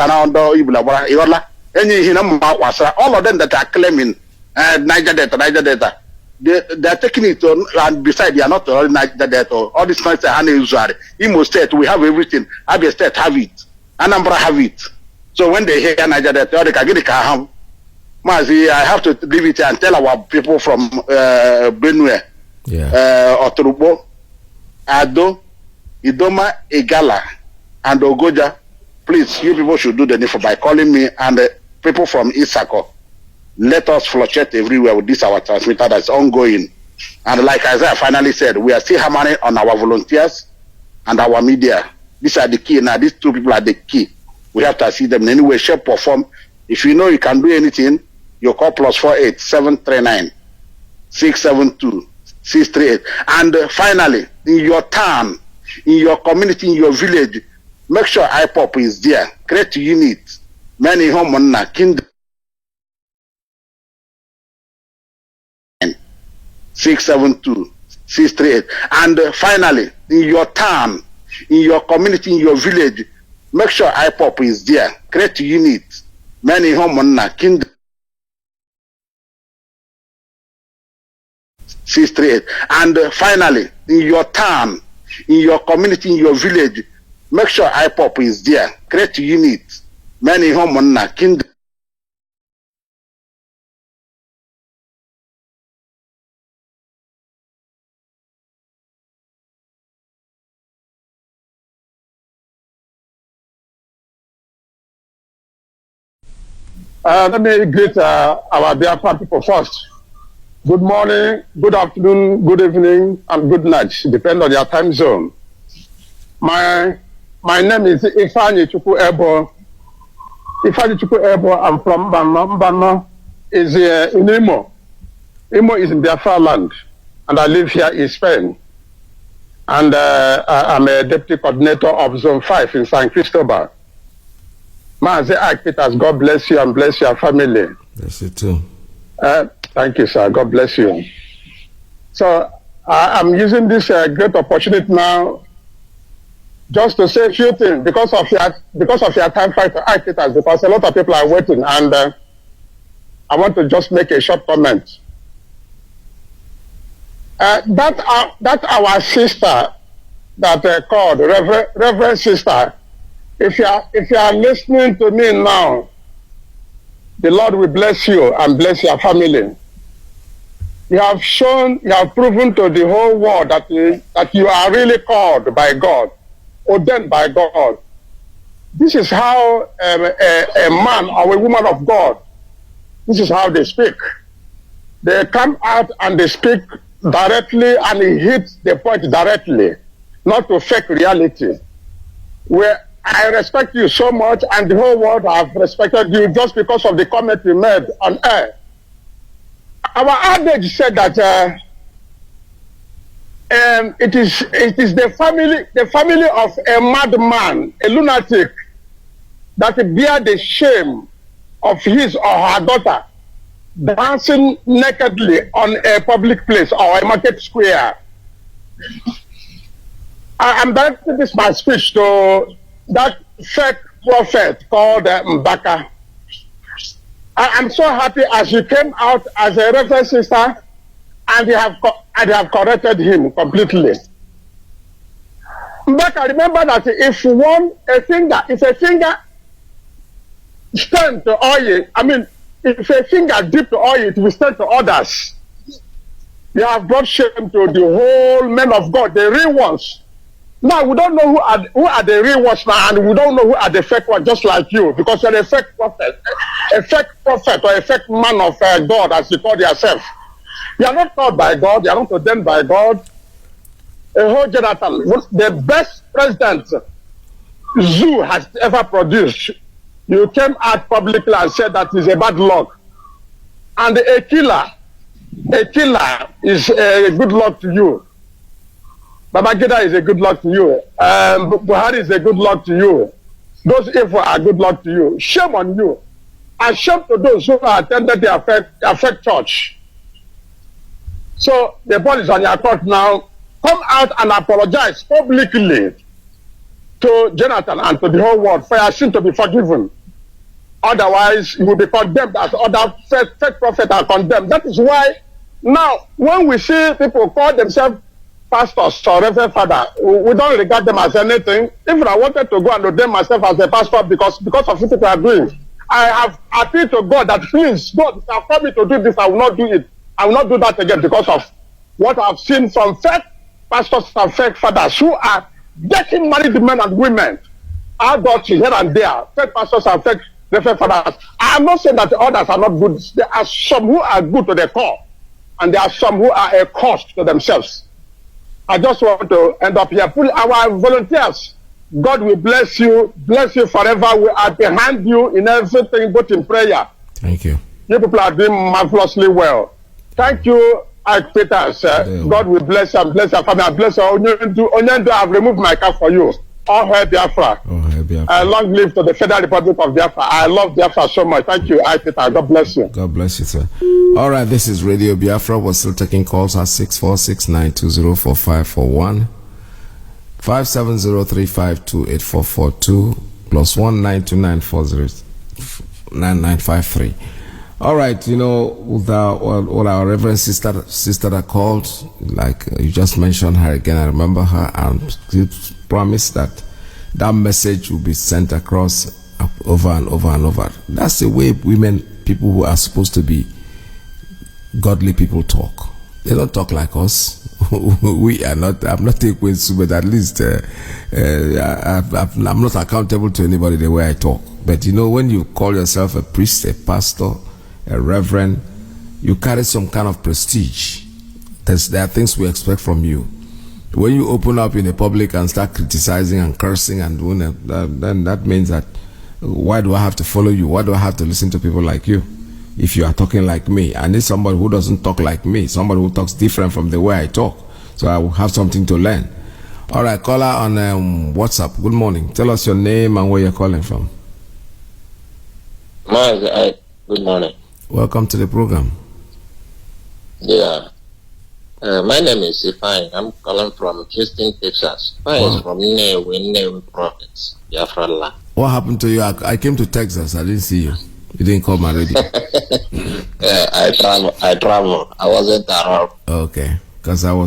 Hana under Ibla, all of them that are claiming Niger Delta, they are taking it on, and besides, they are not all Niger Delta. All these kinds of Hana Uzari. Imo State, we have everything. Abia State have it. Anambra have it. So when they hear Niger Delta, they can get the car. Mazi, I have to leave it and tell our people from Benue, Oturubo, Ado, Idoma, Igala, and Ogoja. Please, you people should do the needful by calling me and people from Isako. Let us fluctuate everywhere with this our transmitter that's ongoing. And like Isaiah finally said, we are still hammering on our volunteers and our media. These are the key. Now, these two people are the key. We have to see them in any way, shape, or form. If you know you can do anything, you call +48 739 672 638. And finally, in your town, in your community, in your village, make sure Ipob is there. Create units. Many home kingdom. 672 638. And finally, in your town, in your community, in your village, make sure Ipob is there. Create units. Many home kingdom. 638. And finally, in your town, in your community, in your village, make sure Ipob is there. Create units. Many home kingdom. Let me greet our Biafra people first. Good morning, good afternoon, good evening, and good night, depending on your time zone. My name is Ifeanyi Chukwu Ebo. Ifeanyi Chukwu Ebo, I'm from Mbano. Mbano is in Imo. Imo is in Biafra land, and I live here in Spain. And I'm a deputy coordinator of Zone 5 in San Cristobal. Mazi Iyke, God bless you and bless your family. Bless you too. Thank you, sir. God bless you. So I'm using this great opportunity now just to say a few things because of your time fighter Iyke, because a lot of people are waiting, and I want to just make a short comment. That our sister that called Reverend Sister. If you are listening to me now, the Lord will bless you and bless your family. You have shown, you have proven to the whole world that you are really called by God, ordained by God. This is how a man or a woman of God, this is how they speak. They come out and they speak directly and it hits the point directly, not to fake reality. Where I respect you so much and the whole world have respected you just because of the comment you made on air. Our adage said that it is the family of a madman, a lunatic, that bear the shame of his or her daughter dancing nakedly on a public place or a market square. I'm directing this my speech to that fake prophet called Mbaka. I'm so happy as you came out as a reverend sister and you have corrected him completely. Mbaka, remember that if a finger stand to oil, if a finger dip to oil, it will stand to others. You have brought shame to the whole men of God, the real ones. Now we don't know who are the real ones now, and we don't know who are the fake ones, just like you, because you're a fake prophet or a fake man of God, as you call yourself. You are not called by God. You are not ordained by God. A whole Jonathan, the best president Zoo has ever produced. You came out publicly and said that is a bad luck, and a killer is a good luck to you. Babangida is a good luck to you. Buhari is a good luck to you. Those evil are good luck to you. Shame on you. And shame to those who attended their fake church. So the ball is on your court now. Come out and apologize publicly to Jonathan and to the whole world for your sin to be forgiven. Otherwise, you will be condemned as other fake prophets are condemned. That is why now, when we see people call themselves pastors or reverend father, we don't regard them as anything. If I wanted to go and ordain myself as a pastor because of what people are doing, I have appealed to God that please, God, if you have called me to do this, I will not do it. I will not do that again because of what I've seen from fake pastors and fake fathers who are getting married men and women, adultery here and there, fake pastors and fake reverend fathers. I am not saying that the others are not good. There are some who are good to the core, and there are some who are a cost to themselves. I just want to end up here. Put our volunteers. God will bless you forever. We are behind you in everything, but in prayer. Thank you. You people are doing marvelously well. Thank you, Iyke Peters. God will bless you and bless your family. And bless you. Onyendu, I have removed my cap for you. All hail Biafra. Long live to the Federal Republic of Biafra. I love Biafra so much. Thank you, Iyke Peters. God bless you. God bless you, sir. All right, this is Radio Biafra. We're still taking calls at 646-920-4541, 570-352-8442, plus 192-940-9953. All right, with all our reverend sister that called, like you just mentioned her again, I remember her, and she promised that message will be sent across over and over and over. That's the way people who are supposed to be godly people talk. They don't talk like us. We are not. I'm not taking but at least I'm not accountable to anybody the way I talk. But when you call yourself a priest, a pastor, a reverend, you carry some kind of prestige. There are things we expect from you. When you open up in the public and start criticizing and cursing and doing it, then that means that why do I have to follow you? Why do I have to listen to people like you? If you are talking like me, I need somebody who doesn't talk like me, somebody who talks different from the way I talk, so I will have something to learn. All right, caller on WhatsApp. Good morning. Tell us your name and where you're calling from. Mazi, good morning. Welcome to the program. Yeah. My name is Ifeanyi. I'm calling from Houston, Texas. Ifeanyi is from Nnewi Province, Biafra land. What happened to you? I came to Texas. I didn't see you. You didn't call my radio. I travel. I wasn't around. Okay. Because I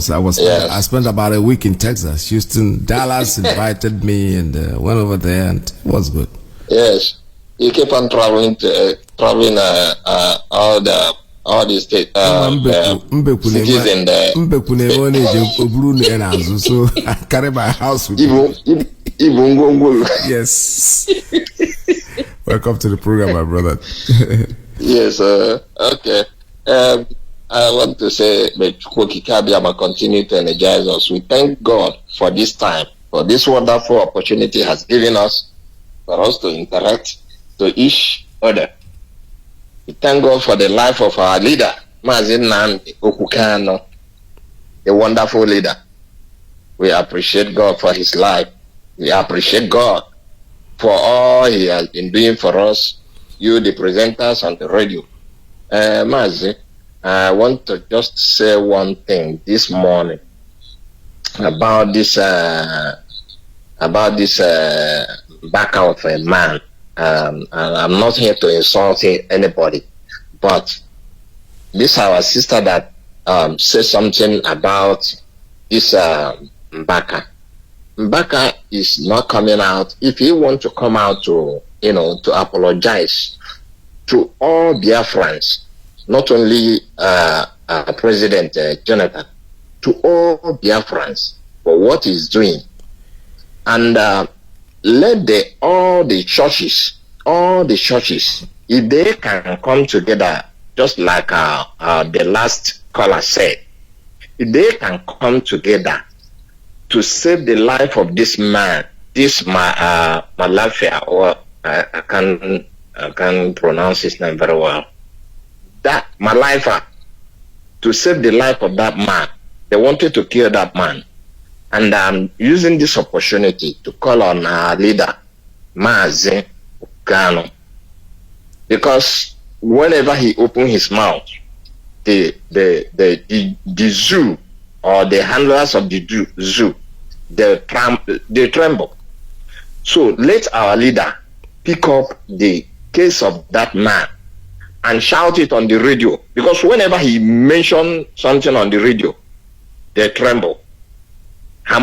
spent about a week in Texas. Houston, Dallas invited me and went over there, and it was good. Yes. You keep on traveling all the all the state cities in the so I carry my house with me. Yes. Welcome to the program, my brother. Yes, okay. I want to say that Chukwu continue to energize us. We thank God for this time, for this wonderful opportunity has given us for us to interact to each other. We thank God for the life of our leader, Mazi Okukano, a wonderful leader. We appreciate God for his life. We appreciate God for all he has been doing for us, you, the presenters on the radio. Mazi, I want to just say one thing this morning about this back out of a man. And I'm not here to insult anybody, but this our sister that said something about this Mbaka. Mbaka is not coming out. If he want to come out to to apologize to all Biafrans, not only President Jonathan, to all Biafrans for what he's doing, and let all the churches, if they can come together, just like the last caller said, if they can come together to save the life of this man, this Malafia, or I can't pronounce his name very well, that Malaifa, to save the life of that man. They wanted to kill that man. And I'm using this opportunity to call on our leader, Mazi Okano, because whenever he opened his mouth, the zoo or the handlers of the zoo, they tremble. So let our leader pick up the case of that man and shout it on the radio, because whenever he mentioned something on the radio, they tremble. So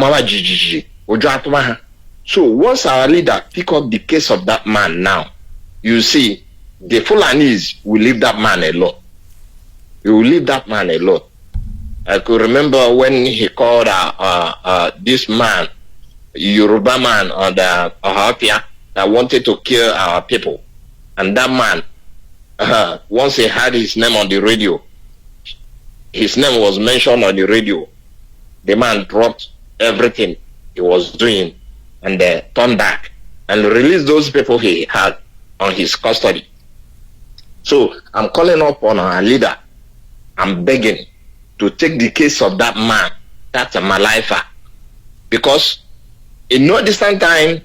once our leader pick up the case of that man now, you see, the Fulanis will leave that man alone. You will leave that man alone. I could remember when he called this man, Yoruba man on the Ahapia, that wanted to kill our people. And that man, once he had his name on the radio, his name was mentioned on the radio, the man dropped everything he was doing and turned back and released those people he had on his custody. So I'm calling up on our leader. I'm begging to take the case of that man, that's a Malaifa, because in no distant time,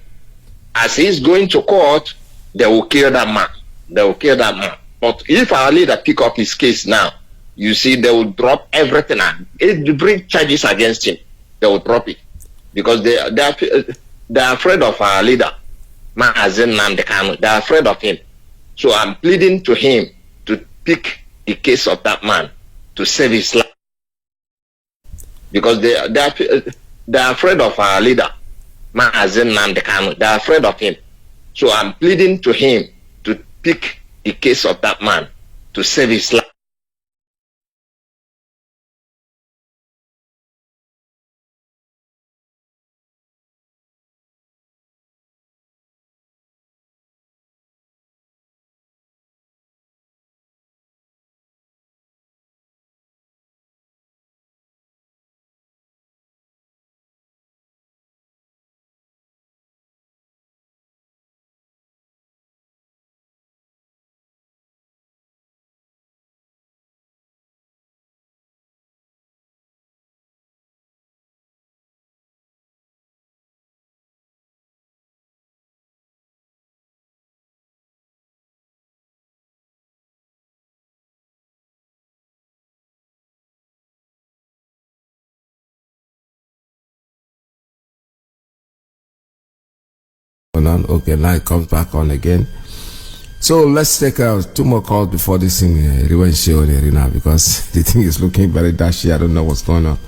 as he's going to court, they will kill that man. They will kill that man. But if our leader pick up his case now, you see, they will drop everything and bring charges against him. They will drop it because they're afraid of our leader, Mazi Okano. They're afraid of him. So I'm pleading to him to pick the case of that man to save his life, because they're afraid of our leader, Mazi Okano. They're afraid of him. So I'm pleading to him to pick the case of that man to save his life. On. Okay, now it comes back on again. So let's take 2 more calls before this thing show now, because the thing is looking very dashy. I don't know what's going on,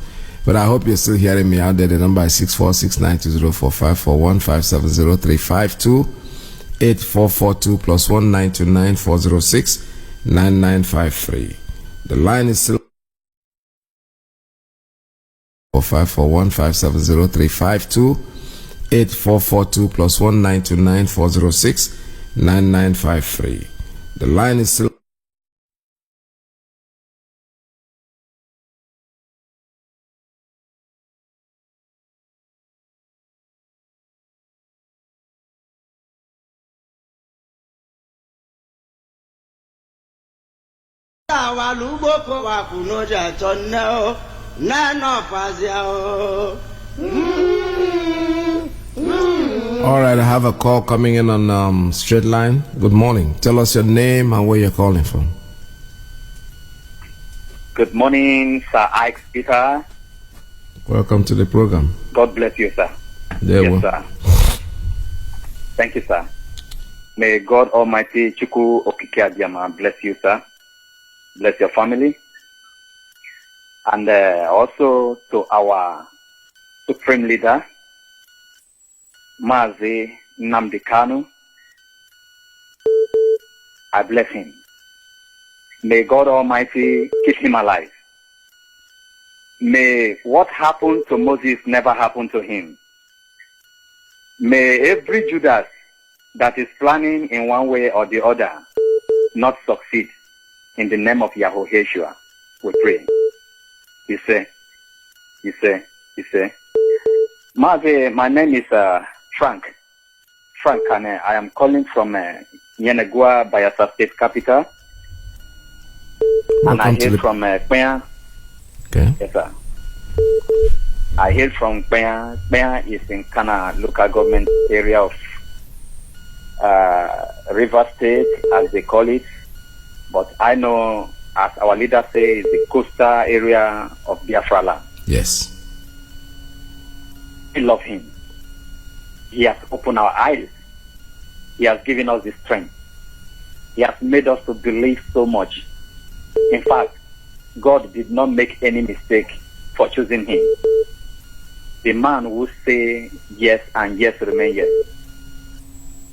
but I hope you're still hearing me out there. The number is 646920454157035284442 +1929406995 9953. The line is still 4541-570-352 8442 plus 1929-406-9953. The line is still All right, I have a call coming in on straight line. Good morning. Tell us your name and where you're calling from. Good morning, Sir Iyke Peter. Welcome to the program. God bless you, sir. Yes, sir. Thank you, sir. May God Almighty Chuku Okike Adiama bless you, sir. Bless your family. And also to our Supreme Leader, Mazi Nnamdi Kanu. I bless him. May God Almighty keep him alive. May what happened to Moses never happen to him. May every Judas that is planning in one way or the other not succeed. In the name of Yahweh Yeshua, we pray. He say. Mazi, my name is Frank, and I am calling from Yenegua, Biafra State Capital. Welcome and I hail from Kpenya. Okay. Yes, sir. I hail from Kpenya. Kpenya is in Kana local government area of River State, as they call it. But I know, as our leader says, the coastal area of Biafra land. Yes. We love him. He has opened our eyes. He has given us the strength. He has made us to believe so much. In fact, God did not make any mistake for choosing him. The man who say yes and yes remain yes.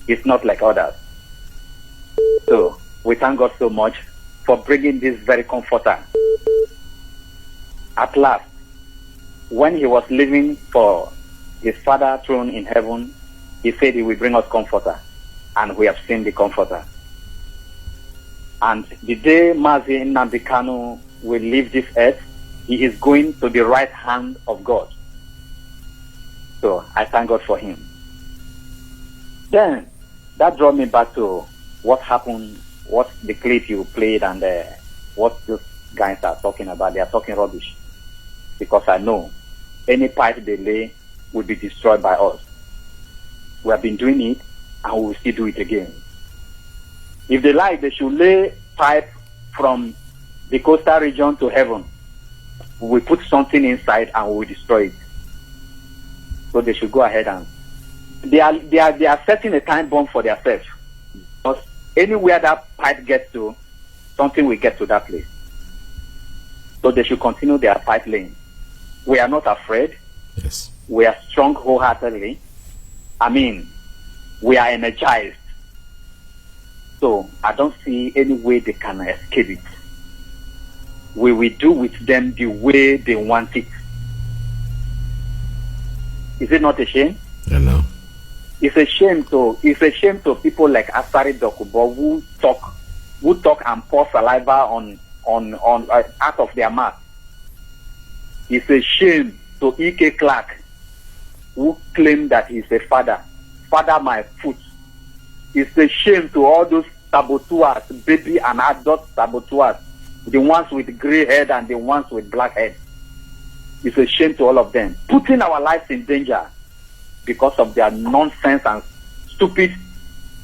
It's not like others. So, we thank God so much for bringing this very comforter. At last, when he was living for his Father throne in heaven, he said he will bring us comforter. And we have seen the comforter. And the day Mazi Nnamdi Kanu will leave this earth, he is going to the right hand of God. So I thank God for him. Then that brought me back to what happened, what the clip you played, and what those guys are talking about. They are talking rubbish. Because I know any pipe they lay will be destroyed by us. We have been doing it, and we will still do it again. If they like, they should lay pipe from the coastal region to heaven. We will put something inside and we will destroy it. So they should go ahead and they are setting a time bomb for themselves. Because anywhere that pipe gets to, something will get to that place. So they should continue their pipe laying. We are not afraid. Yes. We are strong wholeheartedly. I mean, we are energized. So I don't see any way they can escape it. We will do with them the way they want it. Is it not a shame? I know. It's a shame to people like Asari Dokubo who talk and pour saliva on out of their mouth. It's a shame to Iyke Clark who claim that he's a father my foot. It's a shame to all those saboteurs, baby and adult saboteurs, the ones with gray head and the ones with black head. It's a shame to all of them, putting our lives in danger because of their nonsense and stupid,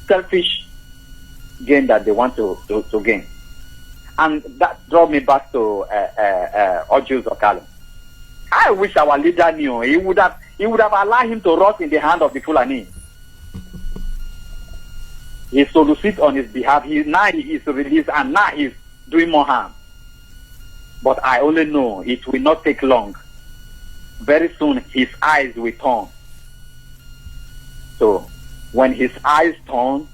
selfish gain that they want to gain. And that brought me back to Ojus Okalo. I wish our leader knew. He would have allowed him to rot in the hand of the Fulani. He solicits on his behalf. Now he is released and now he's doing more harm. But I only know it will not take long. Very soon his eyes will turn. So when his eyes turn,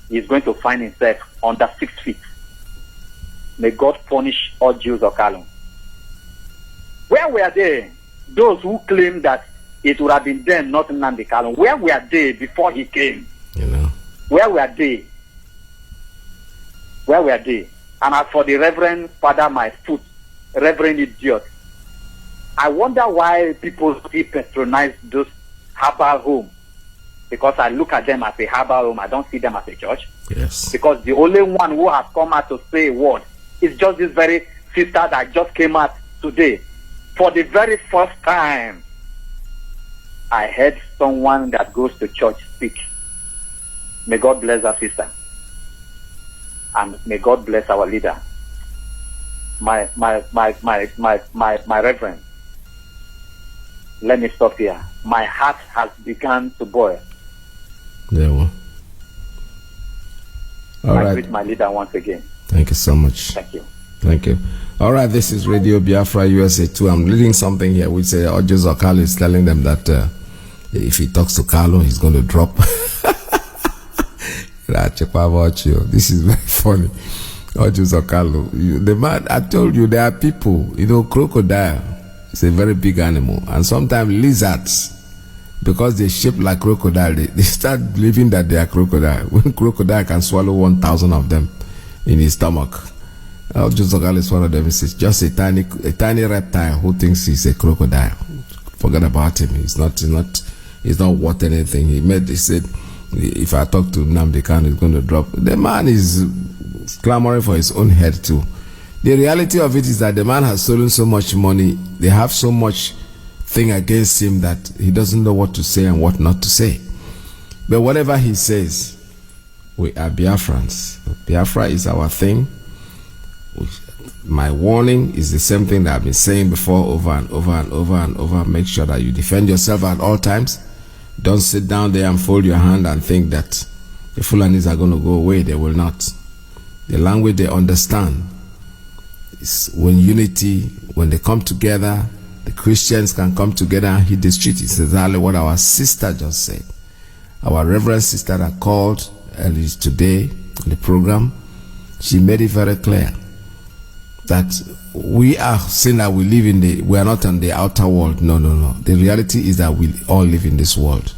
he's going to find himself under 6 feet. May God punish all Jews of Kalon. Where were they? Those who claim that it would have been them, not Nnamdi Kanu. Where were they before he came? Where were they? Where were they? And as for the Reverend Father My Foot, Reverend Idiot, I wonder why people patronize those herbal homes. Because I look at them as a herbal home, I don't see them as a church. Yes. Because the only one who has come out to say a word is just this very sister that just came out today. For the very first time, I heard someone that goes to church speak. May God bless our sister. And may God bless our leader. My reverend. Let me stop here. My heart has begun to boil. There we All I right. greet my leader once again. Thank you so much. Thank you. Thank you. All right, this is Radio Biafra USA 2. I'm reading something here which says Ojo Zokalo is telling them that if he talks to Carlo, he's going to drop. This is very funny. Ojo Zokalo. The man, I told you, there are people, crocodile is a very big animal. And sometimes lizards, because they shape like crocodile, they start believing that they are crocodile. When crocodile can swallow 1,000 of them in his stomach. Ojo Zokalo is one of them. It's just a tiny reptile who thinks he's a crocodile. Forget about him. He's not worth anything. He said, if I talk to Nnamdi Kanu, he's going to drop. The man is clamoring for his own head too. The reality of it is that the man has stolen so much money. They have so much thing against him that he doesn't know what to say and what not to say. But whatever he says, we are Biafrans. Biafra is our thing. My warning is the same thing that I've been saying before, over and over and over and over. Make sure that you defend yourself at all times. Don't sit down there and fold your hand and think that the Fulanis are going to go away. They will not. The language they understand is when they come together, the Christians can come together and hit the street. It's exactly what our sister just said. Our reverend sister that called earlier today in the program, she made it very clear that we are saying that we are not on the outer world. No. The reality is that we all live in this world.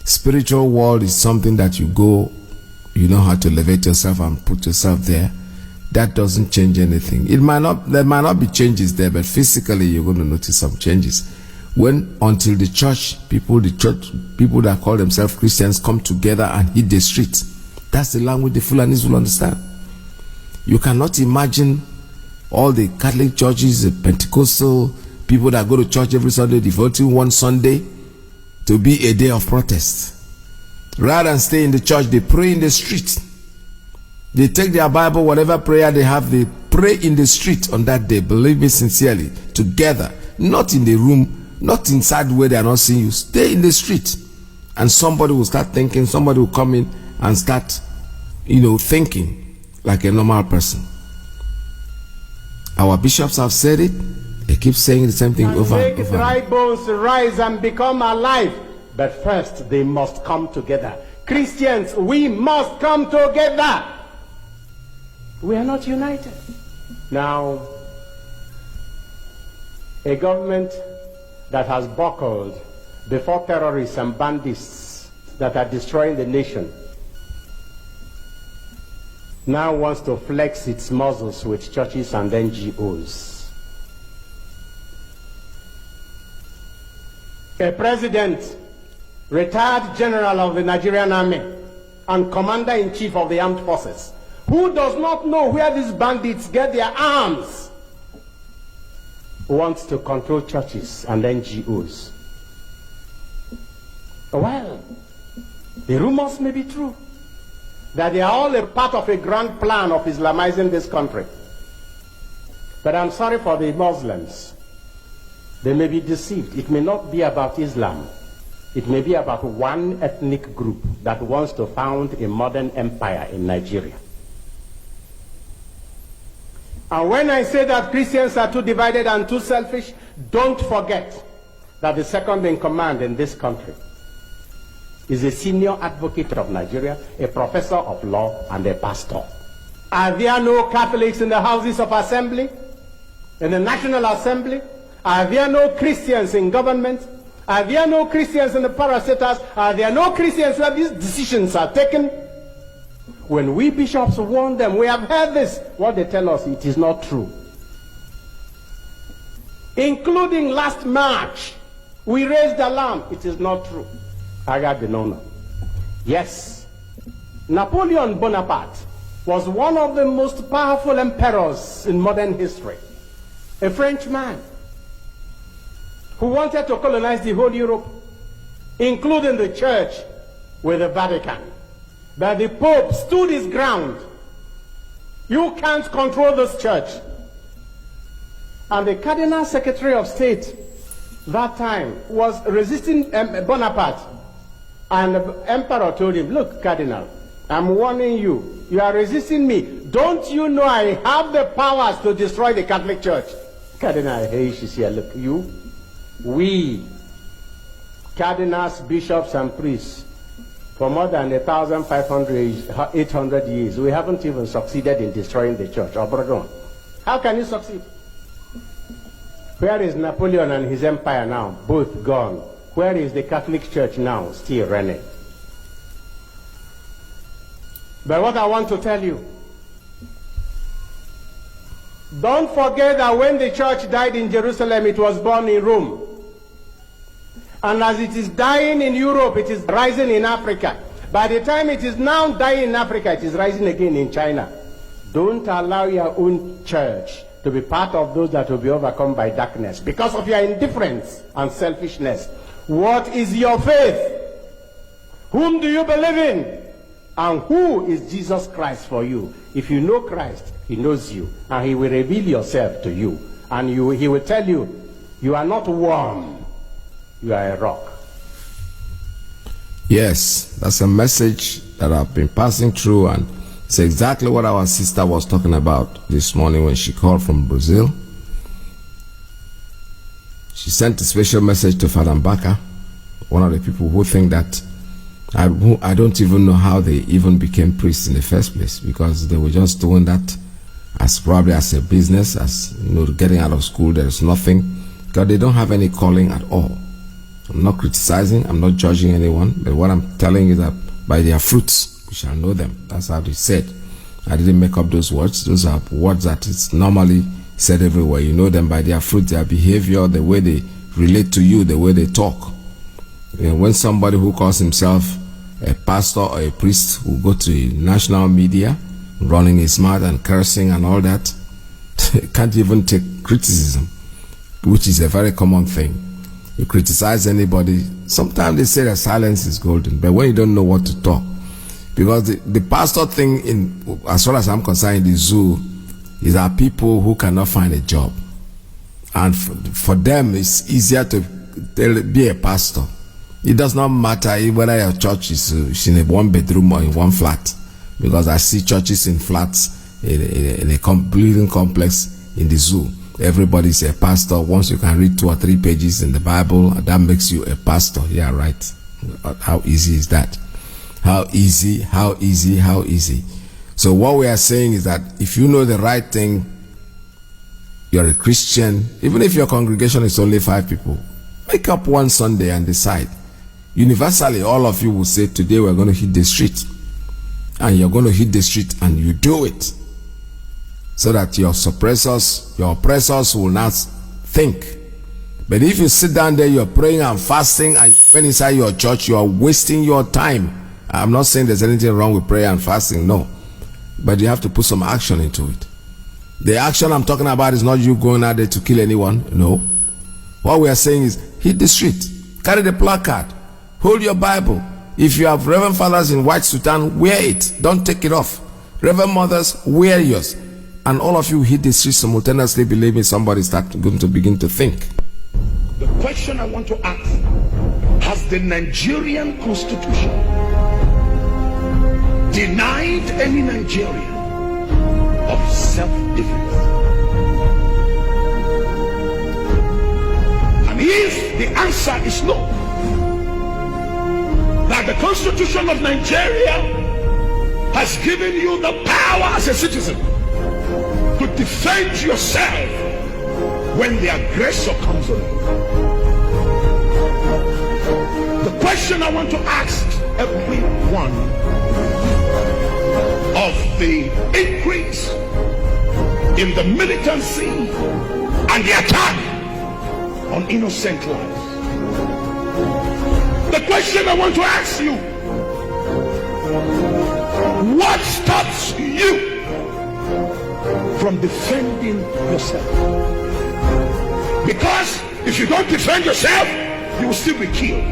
Spiritual world is something that you go, you know how to elevate yourself and put yourself there. That doesn't change anything. There might not be changes there, but physically you're going to notice some changes. Until the church people that call themselves Christians come together and hit the street, that's the language the Fulanis will understand. You cannot imagine all the Catholic churches, the Pentecostal people that go to church every Sunday, devoting one Sunday to be a day of protest. Rather than stay in the church, they pray in the street. They take their Bible, whatever prayer they have, they pray in the street on that day. Believe me sincerely, together, not in the room, not inside where they are not seeing you. Stay in the street. And somebody will start thinking, somebody will come in and start, thinking like a normal person. Our bishops have said it. They keep saying the same thing over and over. Dry bones rise and become alive. But first, they must come together. Christians, we must come together. We are not united. Now, a government that has buckled before terrorists and bandits that are destroying the nation now wants to flex its muscles with churches and NGOs. A president, retired general of the Nigerian army and commander-in-chief of the armed forces, who does not know where these bandits get their arms, wants to control churches and NGOs. Well, the rumors may be true that they are all a part of a grand plan of Islamizing this country. But I'm sorry for the Muslims. They may be deceived. It may not be about Islam. It may be about one ethnic group that wants to found a modern empire in Nigeria. And when I say that Christians are too divided and too selfish, don't forget that the second in command in this country is a senior advocate of Nigeria, a professor of law, and a pastor. Are there no Catholics in the houses of assembly? In the National Assembly? Are there no Christians in government? Are there no Christians in the parastatals? Are there no Christians where these decisions are taken? When we bishops warn them, we have heard this. What they tell us, it is not true. Including last March, we raised alarm. It is not true. I got the no. Yes, Napoleon Bonaparte was one of the most powerful emperors in modern history. A French man who wanted to colonize the whole Europe, including the church with the Vatican. But the Pope stood his ground. You can't control this church. And the Cardinal Secretary of State that time was resisting Bonaparte. And the Emperor told him, look, Cardinal, I'm warning you. You are resisting me. Don't you know I have the powers to destroy the Catholic Church? Cardinal Hayes is here. Look, we, cardinals, bishops, and priests, for more than 1,500, 800 years, we haven't even succeeded in destroying the church. How can you succeed? Where is Napoleon and his empire now? Both gone. Where is the Catholic Church now? Still running. But what I want to tell you, don't forget that when the church died in Jerusalem, it was born in Rome. And as it is dying in Europe, it is rising in Africa. By the time it is now dying in Africa, it is rising again in China. Don't allow your own church to be part of those that will be overcome by darkness because of your indifference and selfishness. What is your faith? Whom do you believe in? And who is Jesus Christ for you? If you know Christ, he knows you, and he will reveal yourself to you. And he will tell you, you are not warm, you are a rock. Yes, that's a message that I've been passing through, and it's exactly what our sister was talking about this morning when she called from Brazil. She sent a special message to Father Mbaka, one of the people who think that I don't even know how they even became priests in the first place, because they were just doing that as probably as a business, as getting out of school. There is nothing, because they don't have any calling at all. I'm not criticizing, I'm not judging anyone, but what I'm telling you is that by their fruits we shall know them. That's how they said. I didn't make up those words. Those are words that is normally said everywhere. You know them by their fruit, their behavior, the way they relate to you, the way they talk. When somebody who calls himself a pastor or a priest will go to national media, running his mouth and cursing and all that, can't even take criticism, which is a very common thing. You criticize anybody, sometimes they say that silence is golden, but when you don't know what to talk, because the pastor thing, as far as I'm concerned, in the zoo, is that people who cannot find a job. And for them, it's easier to be a pastor. It does not matter whether your church is in a one bedroom or in one flat, because I see churches in flats in a building complex in the zoo. Everybody's a pastor. Once you can read 2 or 3 pages in the Bible, that makes you a pastor. Yeah, right. How easy is that? How easy, how easy, how easy. So what we are saying is that if you know the right thing, you're a Christian, even if your congregation is only 5 people, wake up one Sunday and decide. Universally, all of you will say, today we're going to hit the street. And you're going to hit the street and you do it. So that your oppressors will not think. But if you sit down there, you're praying and fasting, and when inside your church, you are wasting your time. I'm not saying there's anything wrong with prayer and fasting, no. But you have to put some action into it. The action I'm talking about is not you going out there to kill anyone, no. What we are saying is, hit the street, carry the placard, hold your Bible. If you have Reverend Fathers in white soutane, wear it, don't take it off. Reverend Mothers, wear yours. And all of you hit the street simultaneously, believe me, somebody's going to begin to think. The question I want to ask, has the Nigerian constitution denied any Nigerian of self-defense? And if the answer is no, that the constitution of Nigeria has given you the power as a citizen to defend yourself when the aggressor comes on you. The question I want to ask everyone of the increase in the militancy and the attack on innocent lives. The question I want to ask you, what stops you from defending yourself? Because if you don't defend yourself, you will still be killed.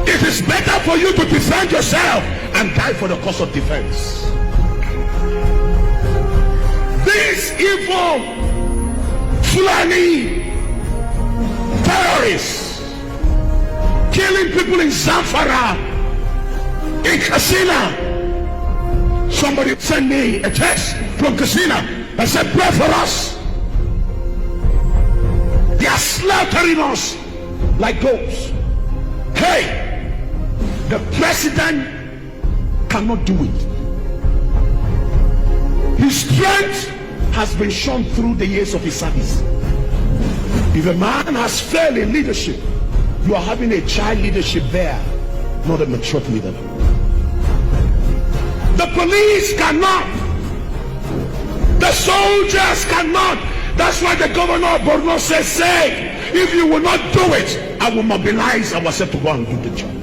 It is better for you to defend yourself and die for the cause of defense. These evil Fulani terrorists killing people in Zamfara, in Katsina. Somebody sent me a text from Katsina that said, pray for us. They are slaughtering us like goats. Hey, the president cannot do it. His strength has been shown through the years of his service. If a man has failed in leadership, you are having a child leadership there, not a mature leader. The police cannot. The soldiers cannot. That's why the governor of Borno says, say, if you will not do it, I will mobilize ourselves to go and do the job.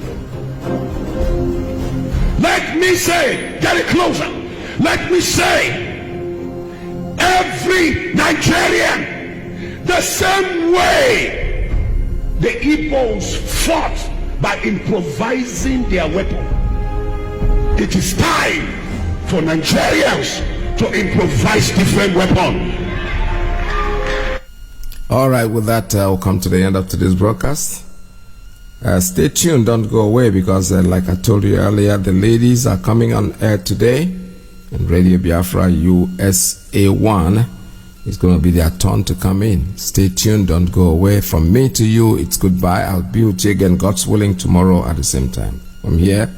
Let me say, get it closer. Let me say, every Nigerian, the same way the Ibos fought by improvising their weapon, it is time for Nigerians to improvise different weapons. All right, with that, we'll come to the end of today's broadcast. Stay tuned, don't go away, because like I told you earlier, the ladies are coming on air today, and Radio Biafra USA 1 is going to be their turn to come in. Stay tuned, don't go away. From me to you, it's goodbye. I'll be with you again, God's willing, tomorrow at the same time. From here,